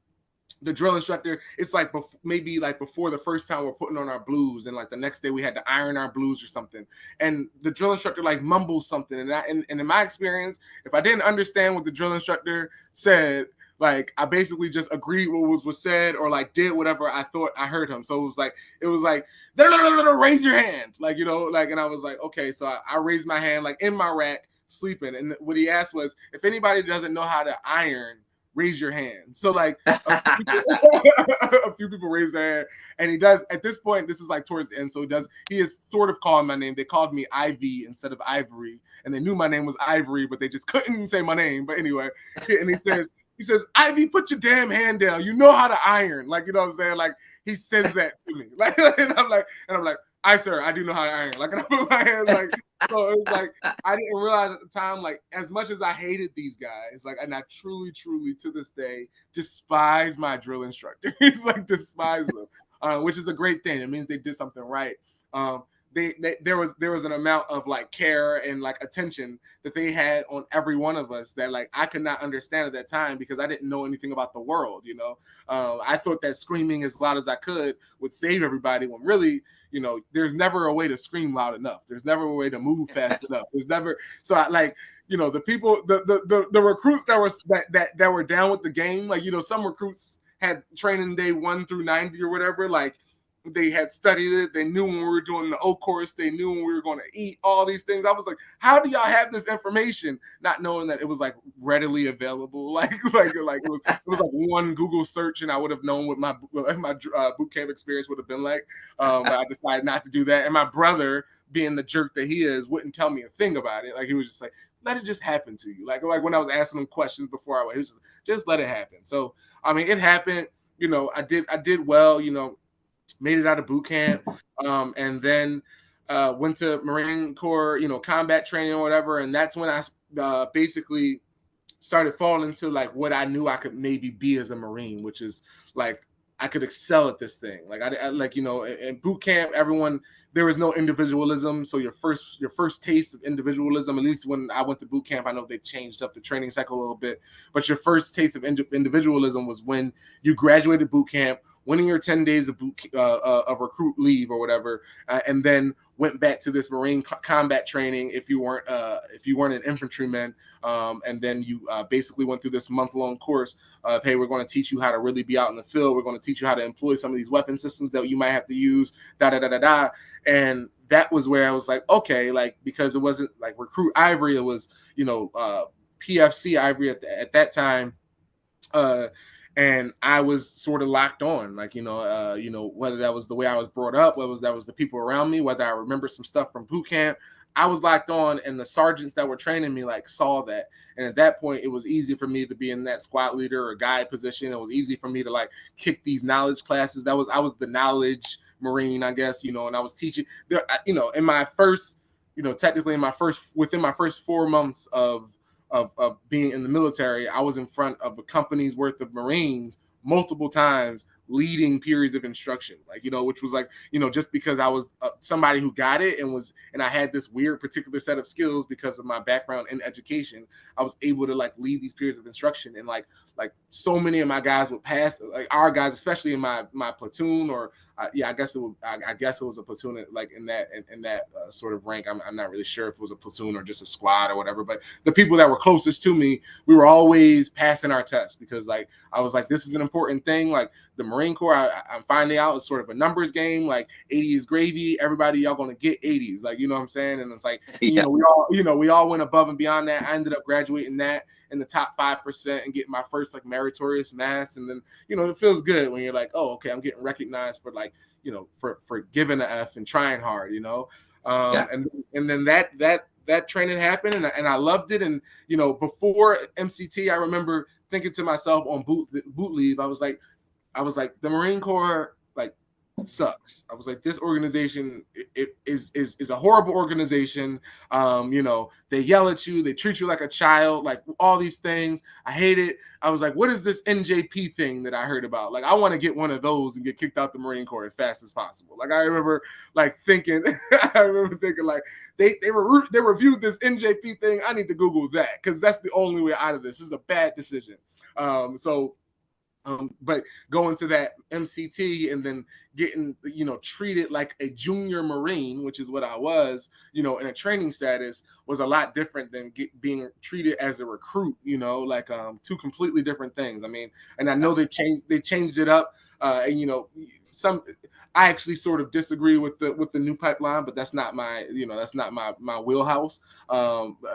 the drill instructor, it's like maybe like before the first time we're putting on our blues, and like the next day we had to iron our blues or something, and the drill instructor like mumbles something, and in my experience, if I didn't understand what the drill instructor said, like I basically just agreed what was said or like did whatever I thought I heard him. So it was like raise your hand, like like, and I was like, okay, so I raised my hand like in my rack sleeping, and what he asked was if anybody doesn't know how to iron, raise your hand. So like a few people raised their hand, and he does at this point. This is like towards the end, so he is sort of calling my name. They called me Ivy instead of Ivery, and they knew my name was Ivery, but they just couldn't say my name. But anyway, and he says, Ivy, put your damn hand down. You know how to iron. Like, you know what I'm saying? Like he says that to me. Like, and I'm like, I sir, I do know how to iron. Like, and I put my hands like, so it was like I didn't realize at the time, like, as much as I hated these guys, like, and I truly to this day despise my drill instructor. He's like despise them, which is a great thing. It means they did something right. There was an amount of like care and like attention that they had on every one of us that like I could not understand at that time because I didn't know anything about the world. I thought that screaming as loud as I could would save everybody, when really, there's never a way to scream loud enough. There's never a way to move fast enough. There's never. So I like, the people, the recruits that were down with the game, like, some recruits had training day 1 through 90 or whatever, like they had studied it. They knew when we were doing the O course. They knew when we were going to eat, all these things. I was like, how do y'all have this information? Not knowing that it was like readily available. Like it was like one Google search and I would have known what my boot camp experience would have been like. But I decided not to do that. And my brother, being the jerk that he is, wouldn't tell me a thing about it. Like he was just like, let it just happen to you. Like when I was asking him questions before I went, he was just let it happen. So, I mean, it happened. I did well, made it out of boot camp, and then went to Marine Corps, combat training or whatever. And that's when I basically started falling into like what I knew I could maybe be as a Marine, which is like I could excel at this thing. Like I like, in boot camp, there was no individualism. So your first taste of individualism, at least when I went to boot camp, I know they changed up the training cycle a little bit, but your first taste of individualism was when you graduated boot camp, winning your 10 days of recruit leave or whatever, and then went back to this Marine combat training if you weren't an infantryman, and then you basically went through this month-long course of, hey, we're going to teach you how to really be out in the field. We're going to teach you how to employ some of these weapon systems that you might have to use, and that was where I was like, okay, like, because it wasn't like recruit Ivery, it was, PFC Ivery at that time. And I was sort of locked on, like, whether that was the way I was brought up, whether that was the people around me, whether I remember some stuff from boot camp, I was locked on, and the sergeants that were training me like saw that. And at that point, it was easy for me to be in that squad leader or guide position. It was easy for me to like kick these knowledge classes. I was the knowledge Marine, I guess, and I was teaching there, in my first, technically within my first 4 months of being in the military, I was in front of a company's worth of Marines multiple times, leading periods of instruction, like, which was like, just because I was somebody who got it and I had this weird particular set of skills because of my background in education, I was able to like lead these periods of instruction. And like so many of my guys would pass, like our guys, especially in my platoon, or I guess it was a platoon, like in that sort of rank. I'm not really sure if it was a platoon or just a squad or whatever, but the people that were closest to me, we were always passing our tests, because like I was like, this is an important thing. Like the Marine Corps, I'm finding out, it's sort of a numbers game. Like 80 is gravy. Everybody, y'all gonna get 80s. Like, you know what I'm saying? And it's like,
Yeah.
we all went above and beyond that. I ended up graduating that in the top 5% and getting my first like meritorious mass. And then, it feels good when you're like, oh, okay, I'm getting recognized for like, for giving an F and trying hard,
Yeah.
And then that training happened, and I loved it. And, before MCT, I remember thinking to myself on boot leave, I was like, the Marine Corps, like, sucks. I was like, this organization is a horrible organization. They yell at you, they treat you like a child, like all these things. I hate it. I was like, what is this NJP thing that I heard about? Like, I want to get one of those and get kicked out the Marine Corps as fast as possible. Like, I remember like thinking, like they reviewed this NJP thing. I need to Google that because that's the only way out of this. This is a bad decision. But going to that MCT and then getting, treated like a junior Marine, which is what I was, in a training status, was a lot different than being treated as a recruit, like two completely different things. I mean, and I know they changed it up. I actually sort of disagree with the new pipeline, but that's not my wheelhouse.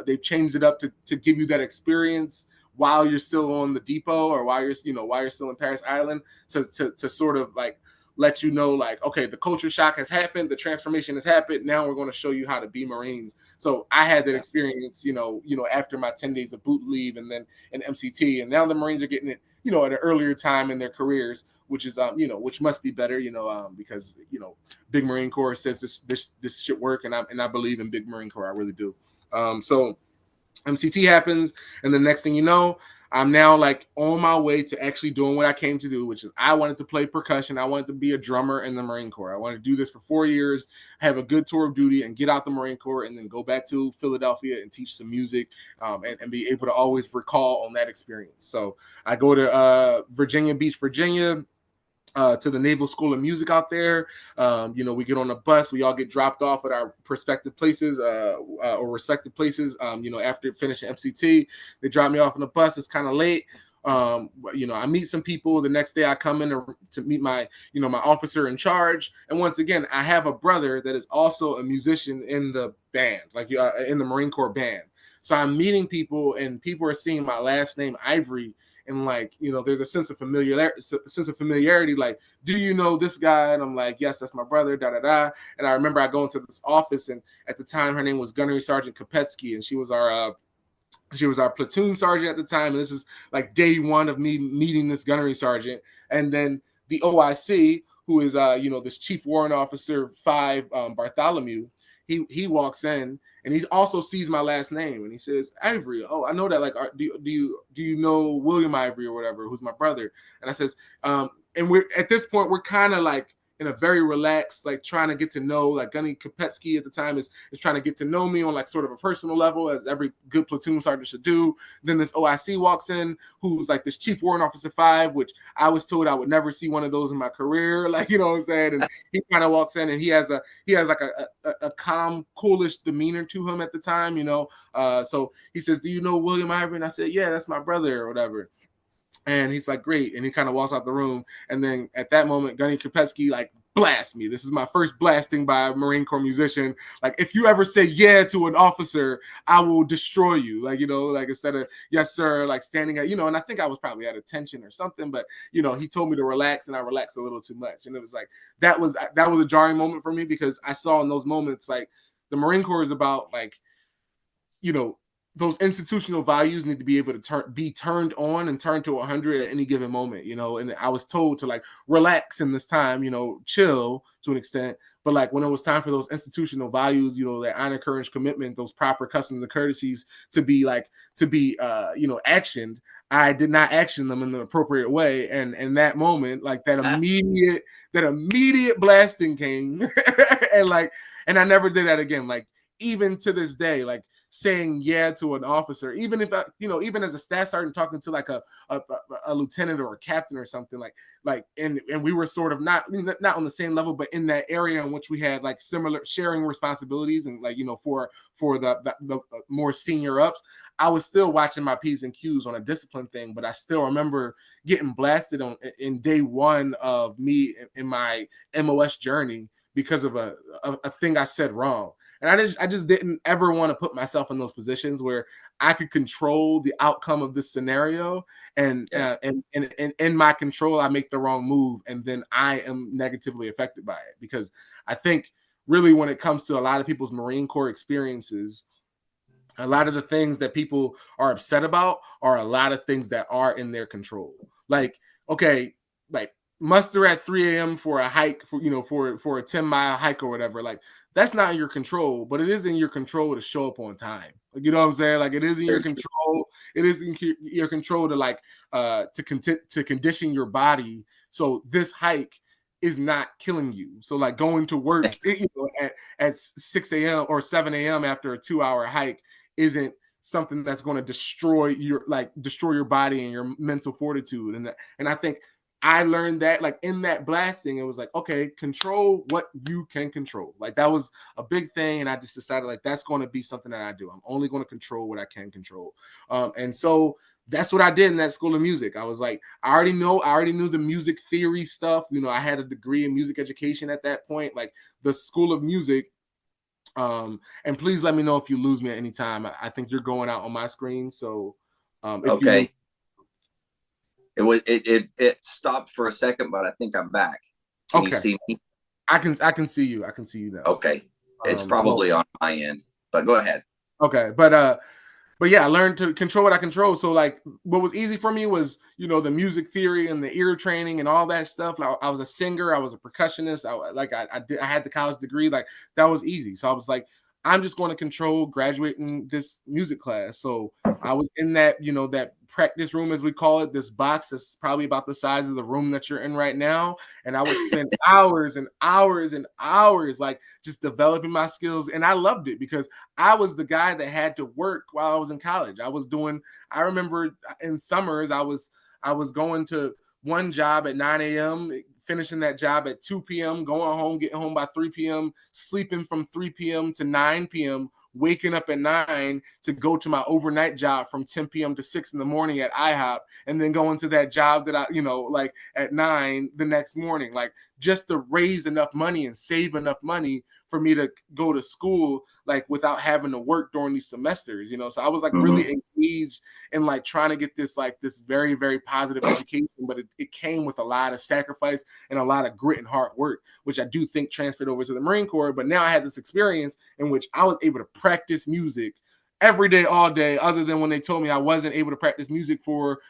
They've changed it up to give you that experience while you're still on the depot or while you're still in Paris Island to sort of like let you know, like, okay, the culture shock has happened, the transformation has happened. Now we're going to show you how to be Marines. So I had that experience, after my 10 days of boot leave and then an MCT, and now the Marines are getting it, at an earlier time in their careers, which is, which must be better, because, Big Marine Corps says this should work. And I believe in Big Marine Corps. I really do. So MCT happens, and the next thing you know, I'm now like on my way to actually doing what I came to do, which is I wanted to play percussion. I wanted to be a drummer in the Marine Corps. I wanted to do this for 4 years, have a good tour of duty, and get out the Marine Corps, and then go back to Philadelphia and teach some music, and be able to always recall on that experience. So I go to Virginia Beach, Virginia. To the Naval School of Music out there. We get on a bus. We all get dropped off at our respective places, after finishing MCT. They drop me off on the bus. It's kind of late. I meet some people. The next day I come in to meet my officer in charge. And once again, I have a brother that is also a musician in the band, like in the Marine Corps band. So I'm meeting people, and people are seeing my last name, Ivery, and like, there's a sense of familiarity. Like, do you know this guy? And I'm like, yes, that's my brother, da da da. And I remember I go into this office, and at the time her name was Gunnery Sergeant Kopetsky, and she was our platoon sergeant at the time. And this is like day one of me meeting this gunnery sergeant. And then the OIC, who is this Chief Warrant Officer 5, Bartholomew, he walks in, and he also sees my last name, and he says, Ivery, oh, I know that. Like, do you know William Ivery or whatever, who's my brother? And I says, and we're at this point, we're kind of like in a very relaxed, like trying to get to know, like Gunny Kopetsky at the time is trying to get to know me on like sort of a personal level, as every good platoon sergeant should do. Then this OIC walks in, who's like this Chief Warrant Officer 5, which I was told I would never see one of those in my career. Like, you know what I'm saying? And he kind of walks in, and he has like a calm, coolish demeanor to him at the time, So he says, do you know William Ivery? And I said, yeah, that's my brother or whatever. And he's like, great. And he kind of walks out the room. And then at that moment, Gunny Kopetsky like blasts me. This is my first blasting by a Marine Corps musician. Like, if you ever say yeah to an officer, I will destroy you. Like, like instead of yes, sir, like standing at, and I think I was probably at attention or something, but he told me to relax, and I relaxed a little too much. And it was like, that was a jarring moment for me, because I saw in those moments, like, the Marine Corps is about like, those institutional values need to be able to be turned on and turned to 100 at any given moment, and I was told to like relax in this time, chill to an extent. But like when it was time for those institutional values, that honor, courage, commitment, those proper customs and courtesies to be actioned, I did not action them in the appropriate way. And in that moment, like that immediate blasting came and I never did that again. Like, even to this day, like saying yeah to an officer, even if even as a staff sergeant talking to like a lieutenant or a captain or something, and we were sort of not on the same level, but in that area in which we had like similar sharing responsibilities, and like for the more senior ups, I was still watching my P's and Q's on a discipline thing. But I still remember getting blasted in day one of me in my MOS journey because of a thing I said wrong. And I just didn't ever want to put myself in those positions where I could control the outcome of this scenario, and in my control, I make the wrong move, and then I am negatively affected by it. Because I think really when it comes to a lot of people's Marine Corps experiences, a lot of the things that people are upset about are a lot of things that are in their control. Like, okay, like muster at 3 a.m. for a hike, for a 10-mile hike or whatever. Like, that's not in your control, but it is in your control to show up on time. Like, you know what I'm saying? Like, it is in your control. It is in your control to to condition your body so this hike is not killing you. So like going to work, at 6 a.m. or 7 a.m. after a 2-hour hike isn't something that's going to destroy your body and your mental fortitude. And I think I learned that, like, in that blasting, it was like, okay, control what you can control. Like, that was a big thing. And I just decided, like, that's going to be something that I do. I'm only going to control what I can control. And so that's what I did in that school of music. I was like, I already knew the music theory stuff. I had a degree in music education at that point, like the school of music. And please let me know if you lose me at any time. I think you're going out on my screen. So, if you lose,
it stopped for a second, but I think I'm back. Can you see me?
I can see you. I can see you now.
Okay. It's probably on my end, but go ahead.
Okay. But yeah, I learned to control what I control. So like what was easy for me was, the music theory and the ear training and all that stuff. Like, I was a singer, I was a percussionist. I had the college degree. Like, that was easy. So I was like, I'm just going to control graduating this music class. So I was in that, that practice room, as we call it, this box that's probably about the size of the room that you're in right now. And I would spend hours and hours and hours, like, just developing my skills. And I loved it because I was the guy that had to work while I was in college. I remember in summers, I was going to one job at 9 a.m., finishing that job at 2 p.m., going home, getting home by 3 p.m., sleeping from 3 p.m. to 9 p.m., waking up at 9 to go to my overnight job from 10 p.m. to 6 in the morning at IHOP, and then going to that job that I, like at 9 the next morning, like, just to raise enough money and save enough money for me to go to school, like, without having to work during these semesters, So I was like really engaged in like trying to get this very, very positive education, but it came with a lot of sacrifice and a lot of grit and hard work, which I do think transferred over to the Marine Corps. But now I had this experience in which I was able to practice music every day, all day, other than when they told me I wasn't able to practice music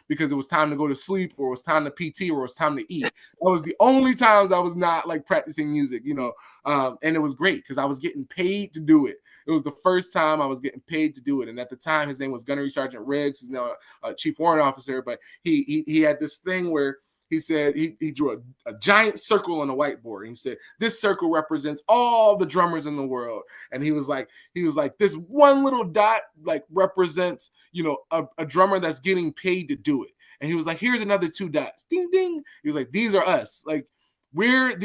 because it was time to go to sleep, or it was time to PT, or it was time to eat. That was the only times I was not like practicing music, and it was great because I was getting paid to do it. It was the first time I was getting paid to do it. And at the time, his name was Gunnery Sergeant Riggs. He's now a chief warrant officer, but he had this thing where he said he drew a giant circle on a whiteboard. And he said, this circle represents all the drummers in the world. And he was like, this one little dot like represents, a drummer that's getting paid to do it. And he was like, here's another 2 dots. Ding, ding. He was like, these are us. Like, we're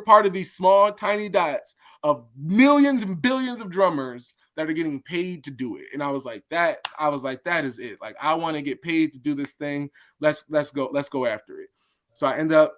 part of these small, tiny dots of millions and billions of drummers that are getting paid to do it. And I was like, that is it. Like, I want to get paid to do this thing. Let's go after it. So I end up,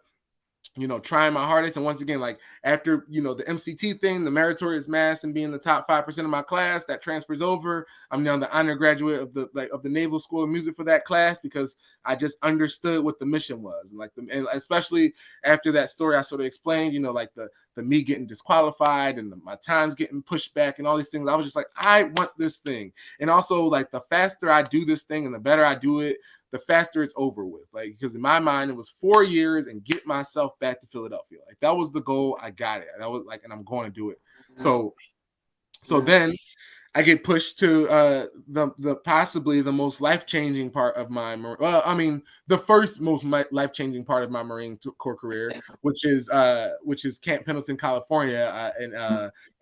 trying my hardest. And once again, like, after, the MCT thing, the meritorious mass, and being the top 5% of my class, that transfers over. I'm now the honor graduate of the Naval School of Music for that class, because I just understood what the mission was. And especially after that story I sort of explained, like the me getting disqualified and my times getting pushed back and all these things, I was just like, I want this thing. And also, like, the faster I do this thing and the better I do it, the faster it's over with. Like, because in my mind, it was 4 years and get myself back to Philadelphia. Like, that was the goal. I got it. That was like, and I'm going to do it. So then I get pushed to the possibly the most life-changing part of my, the first most life-changing part of my Marine Corps career, which is Camp Pendleton, California, and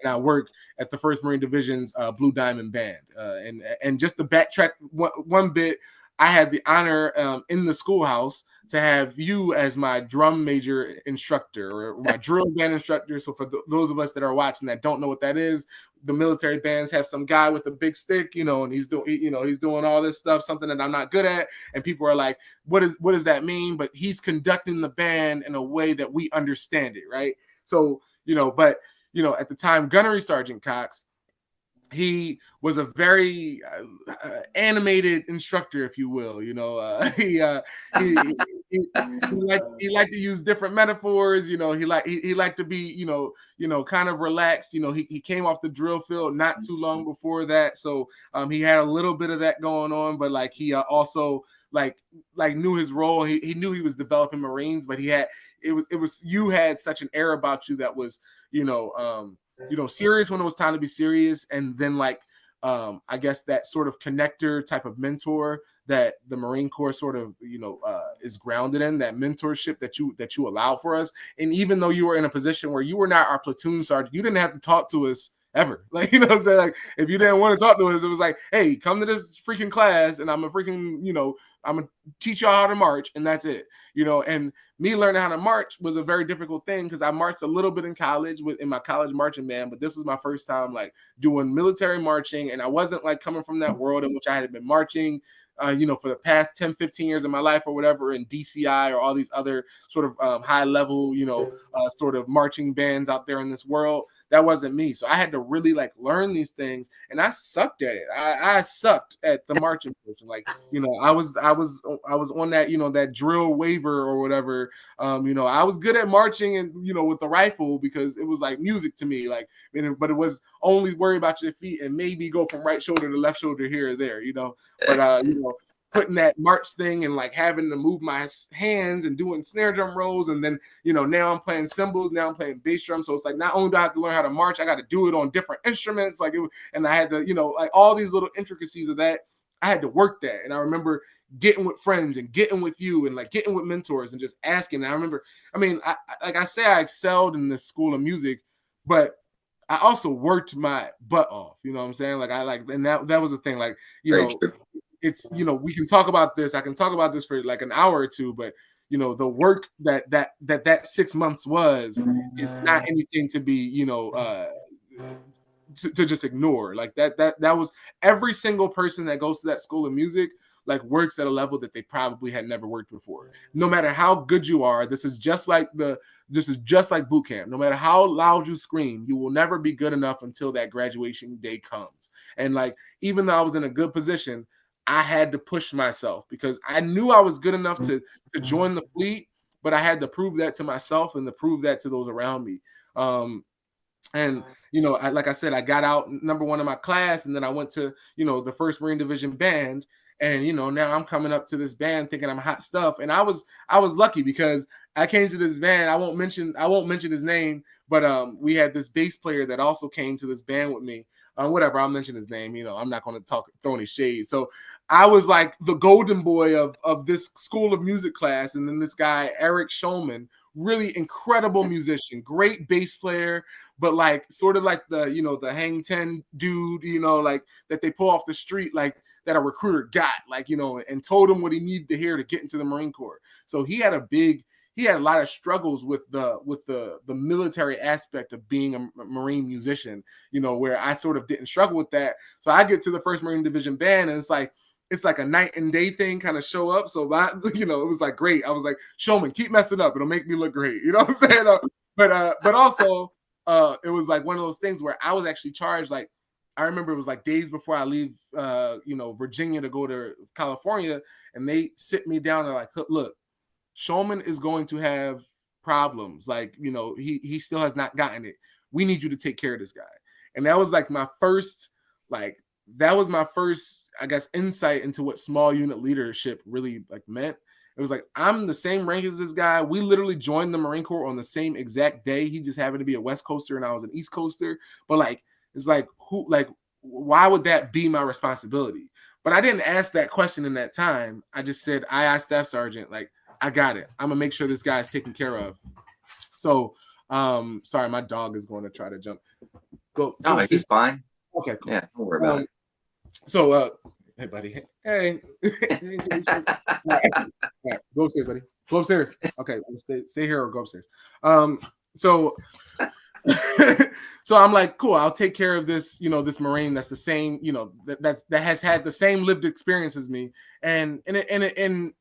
I work at the First Marine Division's Blue Diamond Band. And just to backtrack one bit, I had the honor in the schoolhouse to have you as my drum major instructor, or my drill band instructor. So for those of us that are watching that don't know what that is, the military bands have some guy with a big stick, and he's doing all this stuff, something that I'm not good at. And people are like, what does that mean? But he's conducting the band in a way that we understand it, right? So, but at the time, Gunnery Sergeant Cox, he was a very animated instructor, if you will. he liked to use different metaphors. He liked to be, kind of relaxed. He came off the drill field not too long before that, so he had a little bit of that going on. But like he also like knew his role. He knew he was developing Marines, but you had such an air about you that was serious when it was time to be serious, and then I guess that sort of connector type of mentor that the Marine Corps sort of, is grounded in, that mentorship that you allow for us. And even though you were in a position where you were not our platoon sergeant, you didn't have to talk to us ever. Like, what I'm saying? Like, if you didn't want to talk to us, it was like, hey, come to this freaking class and I'm gonna teach y'all how to march, and that's it. And me learning how to march was a very difficult thing because I marched a little bit in college in my college marching band, but this was my first time like doing military marching, and I wasn't like coming from that world in which I had been marching for the past 10, 15 years of my life or whatever in DCI or all these other sort of high level, sort of marching bands out there in this world. That wasn't me. So I had to really like learn these things, and I sucked at it. I sucked at the marching portion. Like, I was on that, that drill waiver or whatever. I was good at marching and, with the rifle because it was like music to me. Like, but it was only worry about your feet and maybe go from right shoulder to left shoulder here or there, but putting that march thing and like having to move my hands and doing snare drum rolls, and then now I'm playing cymbals, now I'm playing bass drum, so it's like not only do I have to learn how to march, I got to do it on different instruments, and I had to like all these little intricacies of that. I had to work that, and I remember getting with friends and getting with you and like getting with mentors and just asking. And I remember, I excelled in this school of music, but I also worked my butt off. You know what I'm saying? And that was the thing. Like, it's, we can talk about this. I can talk about this for like an hour or two, but the work that 6 months is not anything to be, to just ignore. Like that was every single person that goes to that school of music like works at a level that they probably had never worked before. No matter how good you are, this is just like boot camp. No matter how loud you scream, you will never be good enough until that graduation day comes. And like, even though I was in a good position, I had to push myself because I knew I was good enough to join the fleet, but I had to prove that to myself and to prove that to those around me. And like I said, I got out number one in my class, and then I went to the 1st Marine Division band, and now I'm coming up to this band thinking I'm hot stuff. And I was lucky because I came to this band. I won't mention his name, but we had this bass player that also came to this band with me. Whatever, I'll mention his name. I'm not going to throw any shade. So I was like the golden boy of this school of music class, and then this guy Eric Shulman, really incredible musician, great bass player, but like sort of like the the hang 10 dude, like that they pull off the street, like that a recruiter got, like and told him what he needed to hear to get into the Marine Corps. So he had a lot of struggles with the military aspect of being a Marine musician, where I sort of didn't struggle with that. So I get to the 1st Marine Division band, and it's like a night and day thing kind of show up. So it was like great. I was like, Showman, keep messing up. It'll make me look great. You know what I'm saying? But also it was like one of those things where I was actually charged. Like, I remember it was like days before I leave, Virginia to go to California, and they sit me down and like, look, Shulman is going to have problems. Like, he still has not gotten it. We need you to take care of this guy. And that was like my first, I guess, insight into what small unit leadership really like meant. It was like, I'm the same rank as this guy. We literally joined the Marine Corps on the same exact day. He just happened to be a West Coaster and I was an East Coaster. But like, it's like, why would that be my responsibility? But I didn't ask that question in that time. I just said, I Staff Sergeant, like, I got it. I'm gonna make sure this guy's taken care of. So, sorry, my dog is going to try to jump. Go.
No, he's fine.
Okay, cool.
Yeah, don't worry about it.
So, hey, buddy. Hey. All right. Go upstairs, buddy. Go upstairs. Okay, stay here or go upstairs. So I'm like, cool, I'll take care of this, this Marine that's the same, that has had the same lived experience as me. And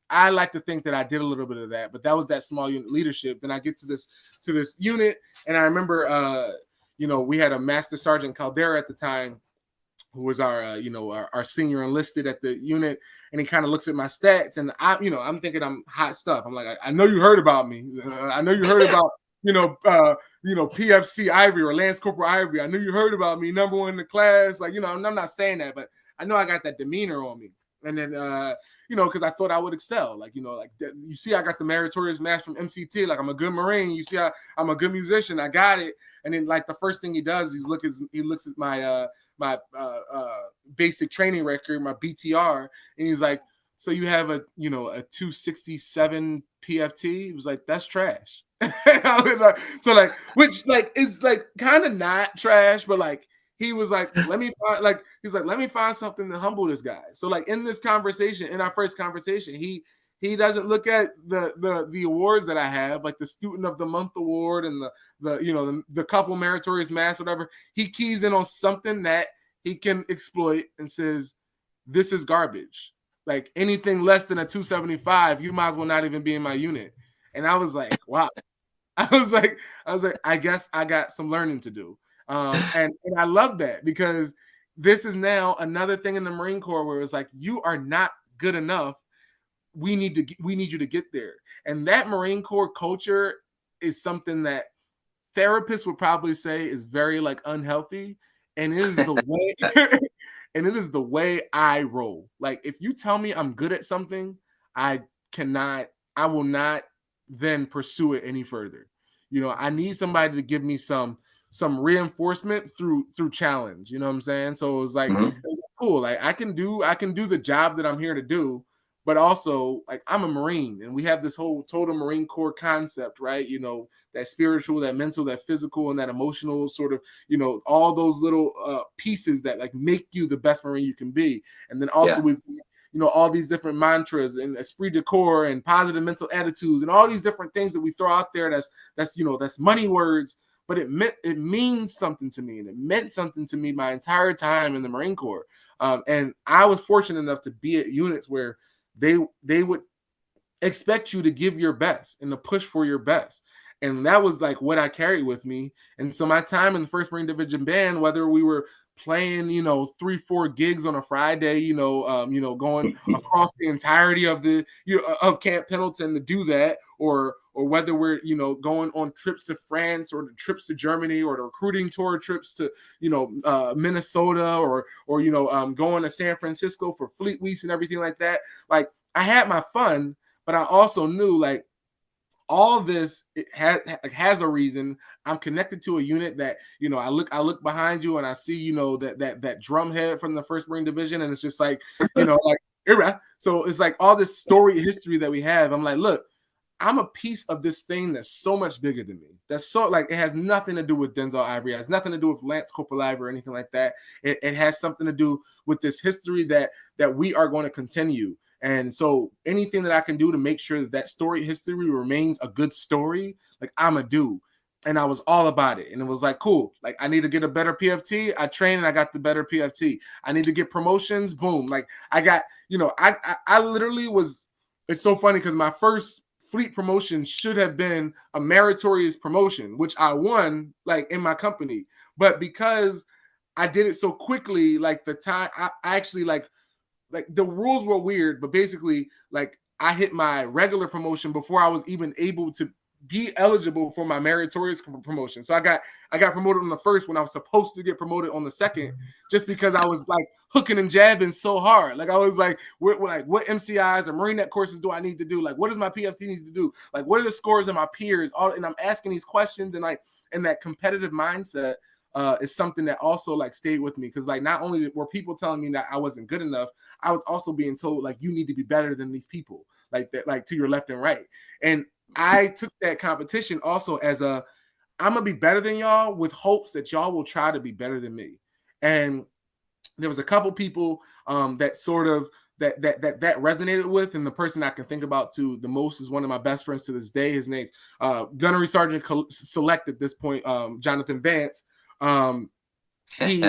I like to think that I did a little bit of that, but that was that small unit leadership. Then I get to this unit, and I remember we had a Master Sergeant Caldera at the time, who was our our senior enlisted at the unit, and he kind of looks at my stats, and I'm thinking I'm hot stuff. I'm like, I know you heard about me. I know you heard about PFC Ivery or Lance Corporal Ivery. I knew you heard about me, number one in the class. Like, I'm not saying that, but I know I got that demeanor on me. And then because I thought I would excel. Like, you see, I got the meritorious match from MCT. Like, I'm a good Marine. You see, I'm a good musician. I got it. And then, like, the first thing he does, he looks at my basic training record, my BTR, and he's like, so you have a 267 PFT? He was like, that's trash. So like, which like is like kind of not trash, but like he was like, let me find something to humble this guy. So like in our first conversation, he doesn't look at the awards that I have, like the Student of the Month award and the couple meritorious mass, whatever. He keys in on something that he can exploit and says, this is garbage. Like anything less than a 275, you might as well not even be in my unit. And I was like, wow. I was like, I guess I got some learning to do. And I love that, because this is now another thing in the Marine Corps where it's like, you are not good enough. We need you to get there. And that Marine Corps culture is something that therapists would probably say is very like unhealthy. And it is the way and it is the way I roll. Like, if you tell me I'm good at something, I will not then pursue it any further. I need somebody to give me some reinforcement through challenge. You know what I'm saying? So it was like, it was cool. Like I can do the job that I'm here to do, but also like I'm a Marine, and we have this whole total Marine Corps concept, right? That spiritual, that mental, that physical, and that emotional sort of, all those little pieces that like make you the best Marine you can be. And then also we've all these different mantras and esprit de corps and positive mental attitudes and all these different things that we throw out there. That's money words, but it means something to me, and it meant something to me my entire time in the Marine Corps. And I was fortunate enough to be at units where they would expect you to give your best and to push for your best. And that was like what I carried with me. And so my time in the 1st Marine Division Band, whether we were playing, 3-4 gigs on a Friday, going across the entirety of of Camp Pendleton to do that, or whether we're, going on trips to France or the trips to Germany or the recruiting tour trips to, Minnesota or going to San Francisco for Fleet Weeks and everything like that. Like, I had my fun, but I also knew like all this has a reason. I'm connected to a unit that, I look behind you and I see, that drum head from the 1st Marine Division, and it's just like, like Ivery. So it's like all this story history that we have. I'm like, look, I'm a piece of this thing that's so much bigger than me. That's so like, it has nothing to do with Denzell Ivery. It has nothing to do with Lance Corporal Ivery or anything like that. It has something to do with this history that we are going to continue. And so anything that I can do to make sure that story history remains a good story, like I'm a do. And I was all about it. And it was like, cool. Like, I need to get a better PFT. I trained and I got the better PFT. I need to get promotions. Boom. Like I got, I literally was, it's so funny because my first fleet promotion should have been a meritorious promotion, which I won like in my company. But because I did it so quickly, like the time I actually like the rules were weird, but basically like I hit my regular promotion before I was even able to be eligible for my meritorious promotion. So I got promoted on the 1st when I was supposed to get promoted on the 2nd, just because I was like hooking and jabbing so hard. Like I was like, what MCIs or Marine Net courses do I need to do? Like, what does my PFT need to do? Like, what are the scores of my peers? And I'm asking these questions, and like, in that competitive mindset is something that also like stayed with me, because like not only were people telling me that I wasn't good enough, I was also being told like, you need to be better than these people, like that, like to your left and right. And I took that competition also as I'm gonna be better than y'all with hopes that y'all will try to be better than me. And there was a couple people that sort of that resonated with, and the person I can think about too the most is one of my best friends to this day. His name's Gunnery Sergeant Select at this point, Jonathan Vance. He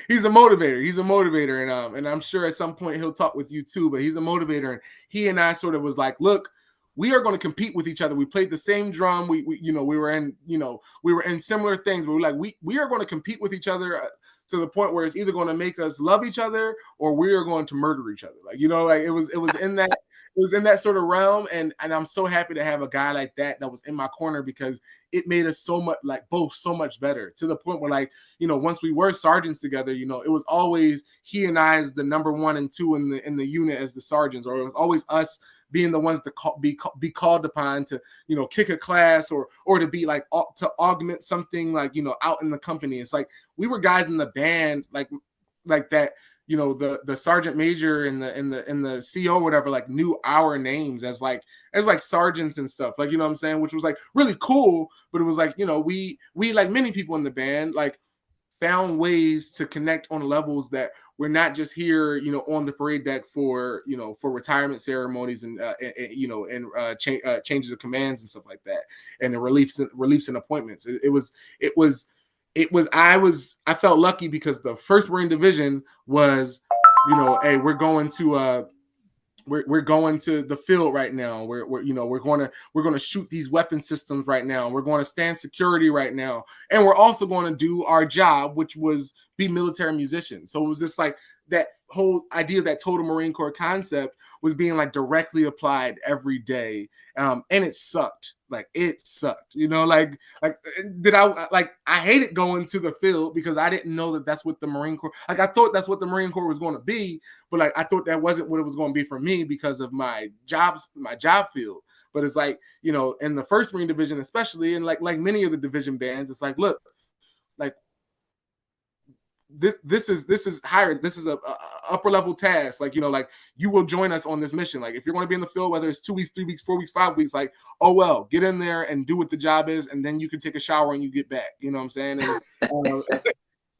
he's a motivator, and I'm sure at some point he'll talk with you too, but he's a motivator. And he and I sort of was like, look, we are going to compete with each other. We played the same drum. We were in similar things. But we're like, we are going to compete with each other to the point where it's either going to make us love each other or we are going to murder each other. Like, like it was in that sort of realm. And I'm so happy to have a guy like that was in my corner, because it made us both so much better, to the point where, like, once we were sergeants together, it was always he and I as the number 1 and 2 in the unit as the sergeants, or it was always us being the ones to be called upon to, kick a class or to be like to augment something, like, out in the company. It's like we were guys in the band like that, the sergeant major and the CO or whatever, like, knew our names as sergeants and stuff, like, what I'm saying, which was like really cool. But it was like, we like many people in the band, like, found ways to connect on levels that we're not just here, on the parade deck for, for retirement ceremonies and changes of commands and stuff like that, and the reliefs and appointments. I felt lucky because the 1st Marine Division was, hey, we're going to the field right now. We're going to shoot these weapon systems right now. We're going to stand security right now, and we're also going to do our job, which was be military musicians. So it was just like that whole idea of that total Marine Corps concept was being like directly applied every day, and it sucked. Like, it sucked, I hated going to the field because I didn't know that that's what the Marine Corps, like, I thought that's what the Marine Corps was going to be, but like, I thought that wasn't what it was going to be for me because of my job field. But it's like, in the 1st Marine Division, especially, and like many of the division bands, it's like, look, like, this is higher. This is a upper level task. Like, like, you will join us on this mission. Like, if you're going to be in the field, whether it's 2 weeks, 3 weeks, 4 weeks, 5 weeks, like, oh well, get in there and do what the job is, and then you can take a shower and you get back. You know what I'm saying?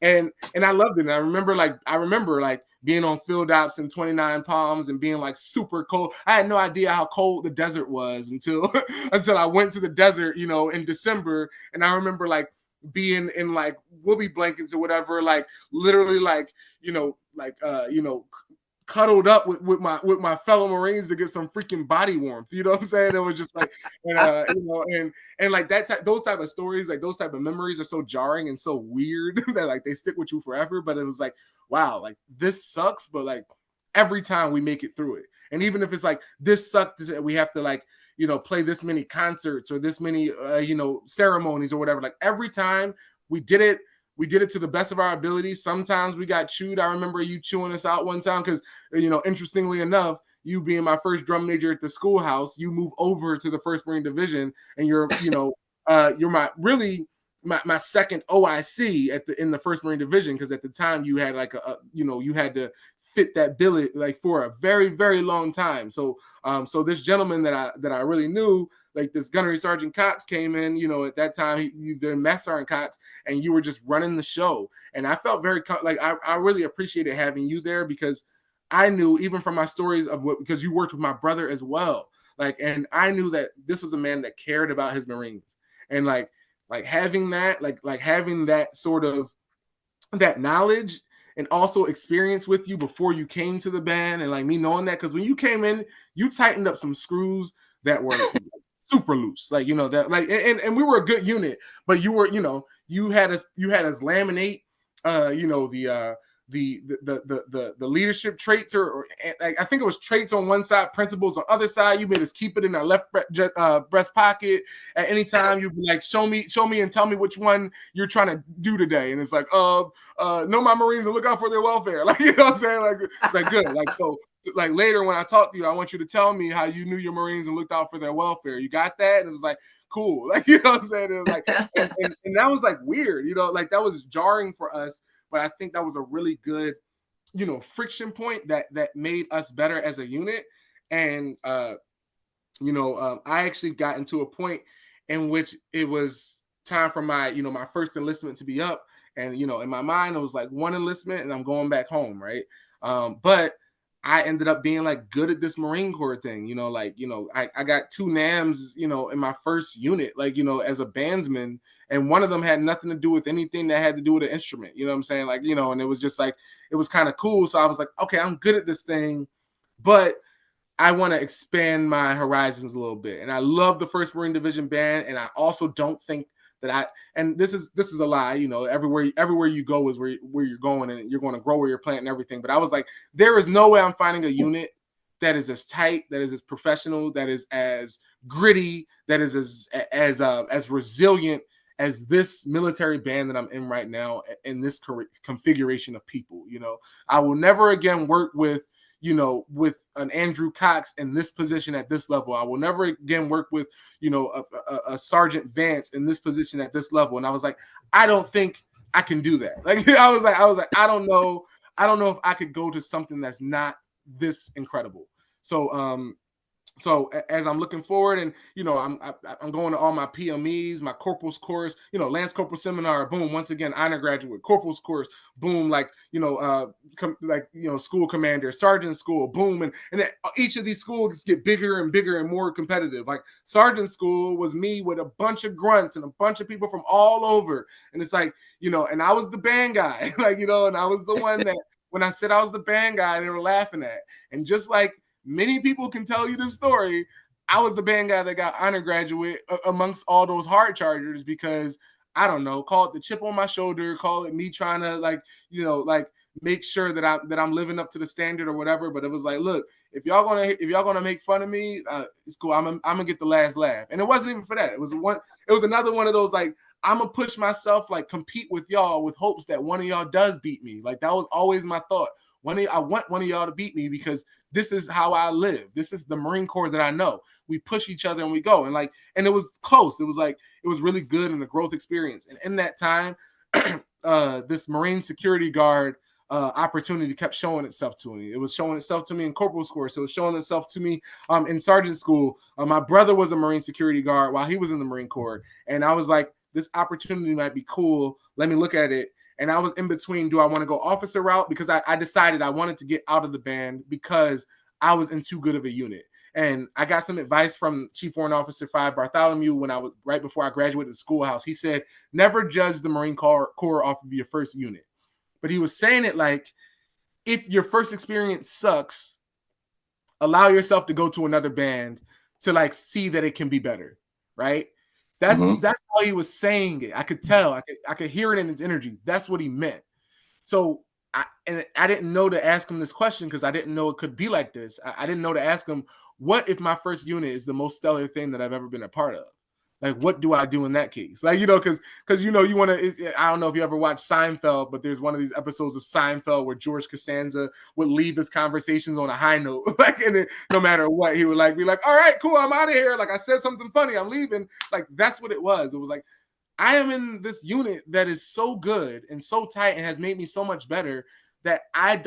And and I loved it. And I remember being on field ops in 29 Palms and being like super cold. I had no idea how cold the desert was until I went to the desert, in December. And I remember like being in like woolly blankets or whatever, like literally like, cuddled up with my fellow Marines to get some freaking body warmth. You know what I'm saying? It was just like, and like those type of stories, like those type of memories are so jarring and so weird that like they stick with you forever. But it was like, wow, like this sucks, but like every time we make it through it. And even if it's like, this sucked, we have to like, play this many concerts or this many, ceremonies or whatever. Like every time we did it to the best of our ability. Sometimes we got chewed. I remember you chewing us out one time because, interestingly enough, you being my first drum major at the schoolhouse, you move over to the 1st Marine Division, and you're my second OIC in the 1st Marine Division, because at the time you had like you had to fit that billet like for a very, very long time. So this gentleman that I really knew, like this Gunnery Sergeant Cox, came in, at that time they're Master Sergeant Cox, and you were just running the show. And I felt very I really appreciated having you there, because I knew, even from my stories because you worked with my brother as well, and I knew that this was a man that cared about his Marines, and like having that, like having that sort of that knowledge and also experience with you before you came to the band, and like me knowing that, because when you came in, you tightened up some screws that were super loose, like that, like, and we were a good unit, but you were, you had us laminate, the leadership traits, or I think it was traits on one side, principles on the other side. You made us keep it in our left breast pocket at any time. You'd be like, show me and tell me which one you're trying to do today. And it's like, know my Marines and look out for their welfare. Like, what I'm saying? Like, it's like, good. Like, so like later when I talk to you, I want you to tell me how you knew your Marines and looked out for their welfare. You got that? And it was like, cool. Like, what I'm saying? It was like, and that was like weird, like that was jarring for us. But I think that was a really good, friction point that made us better as a unit. And, I actually got into a point in which it was time for my, my first enlistment to be up. And, in my mind, it was like one enlistment and I'm going back home. Right. But I ended up being like good at this Marine Corps thing, I got 2 NAMs, in my first unit, like, as a bandsman, and one of them had nothing to do with anything that had to do with an instrument, what I'm saying? Like, and it was just like, it was kind of cool. So I was like, okay, I'm good at this thing, but I want to expand my horizons a little bit. And I love the 1st Marine Division band, and I also don't think that and this is a lie, you know, everywhere you go is where you're going, and you're going to grow where you're planting everything. But I was like, there is no way I'm finding a unit that is as tight, that is as professional, that is as gritty, that is as resilient as this military band that I'm in right now, in this configuration of people. You know, I will never again work with, you know, with an Andrew Cox in this position at this level. I will never again work with, you know, a Sergeant Vance in this position at this level. And I was like, I don't think I can do that. Like I was like, I don't know if I could go to something that's not this incredible. So as I'm looking forward, and you know, I'm going to all my PMEs, my corporal's course, you know, Lance Corporal Seminar, boom, once again, honor graduate, corporal's course, boom, like, you know, school commander, sergeant school, boom, and each of these schools get bigger and bigger and more competitive. Like sergeant school was me with a bunch of grunts and a bunch of people from all over, and it's like, you know, and I was the band guy, like, you know, and I was the one that when I said I was the band guy, they were laughing at, and just like many people can tell you this story, I was the band guy that got honor graduate amongst all those hard chargers because, I don't know, call it the chip on my shoulder, call it me trying to, like, you know, like make sure that I'm living up to the standard or whatever. But it was like, look, if y'all gonna make fun of me, it's cool. I'm gonna get the last laugh. And it wasn't even for that. It was another one of those, like, I'm gonna push myself, like compete with y'all with hopes that one of y'all does beat me. Like that was always my thought. I want one of y'all to beat me because this is how I live. This is the Marine Corps that I know. We push each other and we go. And it was close. It was like, it was really good and a growth experience. And in that time, this Marine security guard opportunity kept showing itself to me. It was showing itself to me in corporal school. So it was showing itself to me in sergeant school. My brother was a Marine security guard while he was in the Marine Corps. And I was like, this opportunity might be cool. Let me look at it. And I was in between, do I want to go officer route? Because I decided I wanted to get out of the band because I was in too good of a unit. And I got some advice from Chief Warrant Officer 5 Bartholomew when I was right before I graduated the schoolhouse. He said, never judge the Marine Corps off of your first unit. But he was saying it like, if your first experience sucks, allow yourself to go to another band to like see that it can be better, right? That's how he was saying it. I could tell. I could hear it in his energy. That's what he meant. So I didn't know to ask him this question because I didn't know it could be like this. I didn't know to ask him, what if my first unit is the most stellar thing that I've ever been a part of? Like, what do I do in that case? Like, you know, because you know, you want to, I don't know if you ever watched Seinfeld, but there's one of these episodes of Seinfeld where George Costanza would leave his conversations on a high note. Like, and it, no matter what, he would like be like, all right, cool, I'm out of here. Like, I said something funny, I'm leaving. Like, that's what it was. It was like, I am in this unit that is so good and so tight and has made me so much better that I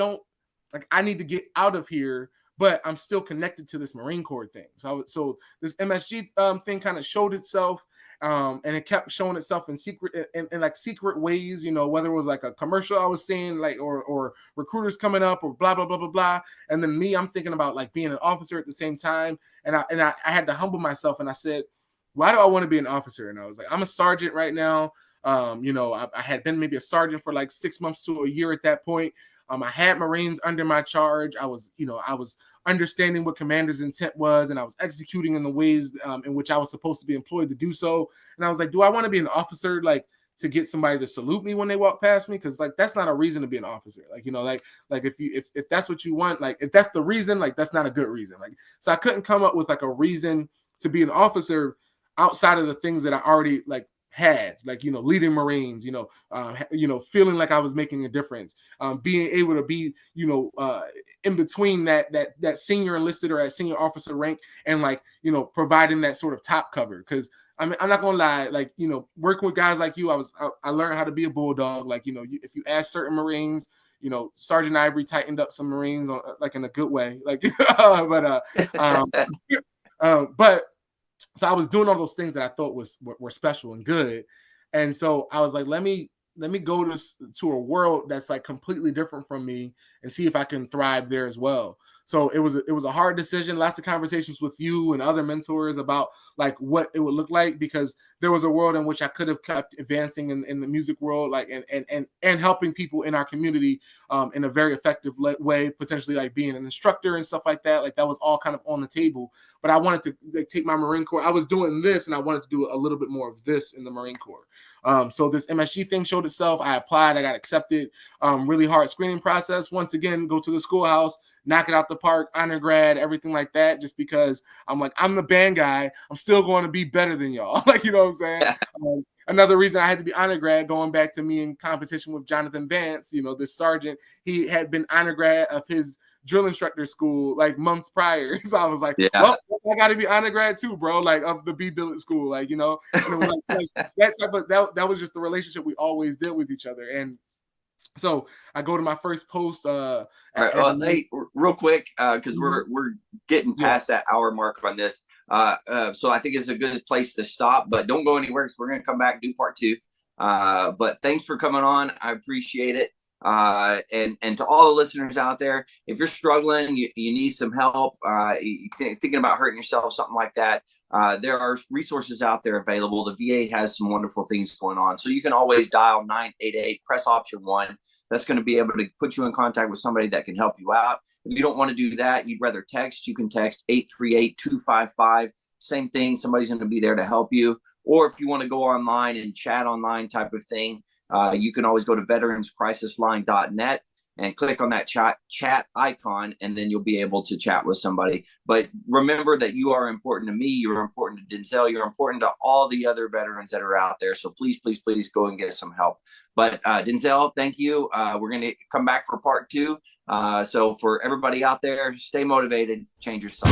need to get out of here, but I'm still connected to this Marine Corps thing. So this MSG thing kind of showed itself, and it kept showing itself in secret, in like secret ways, you know, whether it was like a commercial I was seeing, like, or recruiters coming up, or blah, blah, blah, blah, blah. And then me, I'm thinking about like being an officer at the same time. And I had to humble myself, and I said, why do I want to be an officer? And I was like, I'm a sergeant right now. You know, I had been maybe a sergeant for like 6 months to a year at that point. I had Marines under my charge. I was understanding what commander's intent was, and I was executing in the ways in which I was supposed to be employed to do so. And I was like, do I want to be an officer, like, to get somebody to salute me when they walk past me? Because like, that's not a reason to be an officer. Like, you know, like if that's what you want, like, if that's the reason, like, that's not a good reason. Like, so I couldn't come up with like a reason to be an officer outside of the things that I already like had, like, you know, leading Marines, you know, feeling like I was making a difference, being able to be, you know, in between that senior enlisted or that senior officer rank, and like, you know, providing that sort of top cover. Because I mean, I'm not gonna lie, like, you know, working with guys like you, I learned how to be a bulldog. Like, you know, if you ask certain Marines, you know, Sergeant Ivery tightened up some Marines on, like, in a good way, like, but so I was doing all those things that I thought were special and good. And so I was like, let me let me go to a world that's like completely different from me and see if I can thrive there as well. So it was a hard decision. Lots of conversations with you and other mentors about like what it would look like, because there was a world in which I could have kept advancing in the music world, like and helping people in our community in a very effective way, potentially like being an instructor and stuff like that. Like that was all kind of on the table. But I wanted to like take my Marine Corps. I was doing this, and I wanted to do a little bit more of this in the Marine Corps. So this MSG thing showed itself. I applied. I got accepted. Really hard screening process. Once again, go to the schoolhouse, knock it out the park, honor grad, everything like that, just because I'm like, I'm the band guy. I'm still going to be better than y'all. Like, you know what I'm saying? Another reason I had to be honor grad, going back to me in competition with Jonathan Vance, you know, this sergeant, he had been honor grad of his drill instructor school like months prior. So I was like, well, I got to be honor grad too, bro, like of the B Billet school, like, you know, and it was like that type of, that was just the relationship we always did with each other. And so I go to my first post.
All right, hey, real quick, because we're getting past that hour mark on this. So I think it's a good place to stop, but don't go anywhere because we're going to come back and do part 2. But thanks for coming on. I appreciate it. And to all the listeners out there, if you're struggling, you need some help, you're thinking about hurting yourself, something like that, there are resources out there available. The VA has some wonderful things going on. So you can always dial 988, press option 1. That's going to be able to put you in contact with somebody that can help you out. If you don't want to do that, you'd rather text, you can text 838-255. Same thing. Somebody's going to be there to help you. Or if you want to go online and chat online type of thing, you can always go to veteranscrisisline.net and click on that chat icon, and then you'll be able to chat with somebody. But remember that you are important to me. You're important to Denzell. You're important to all the other veterans that are out there. So please, please, please go and get some help. But Denzell, thank you. We're going to come back for part 2. So for everybody out there, stay motivated, change your song.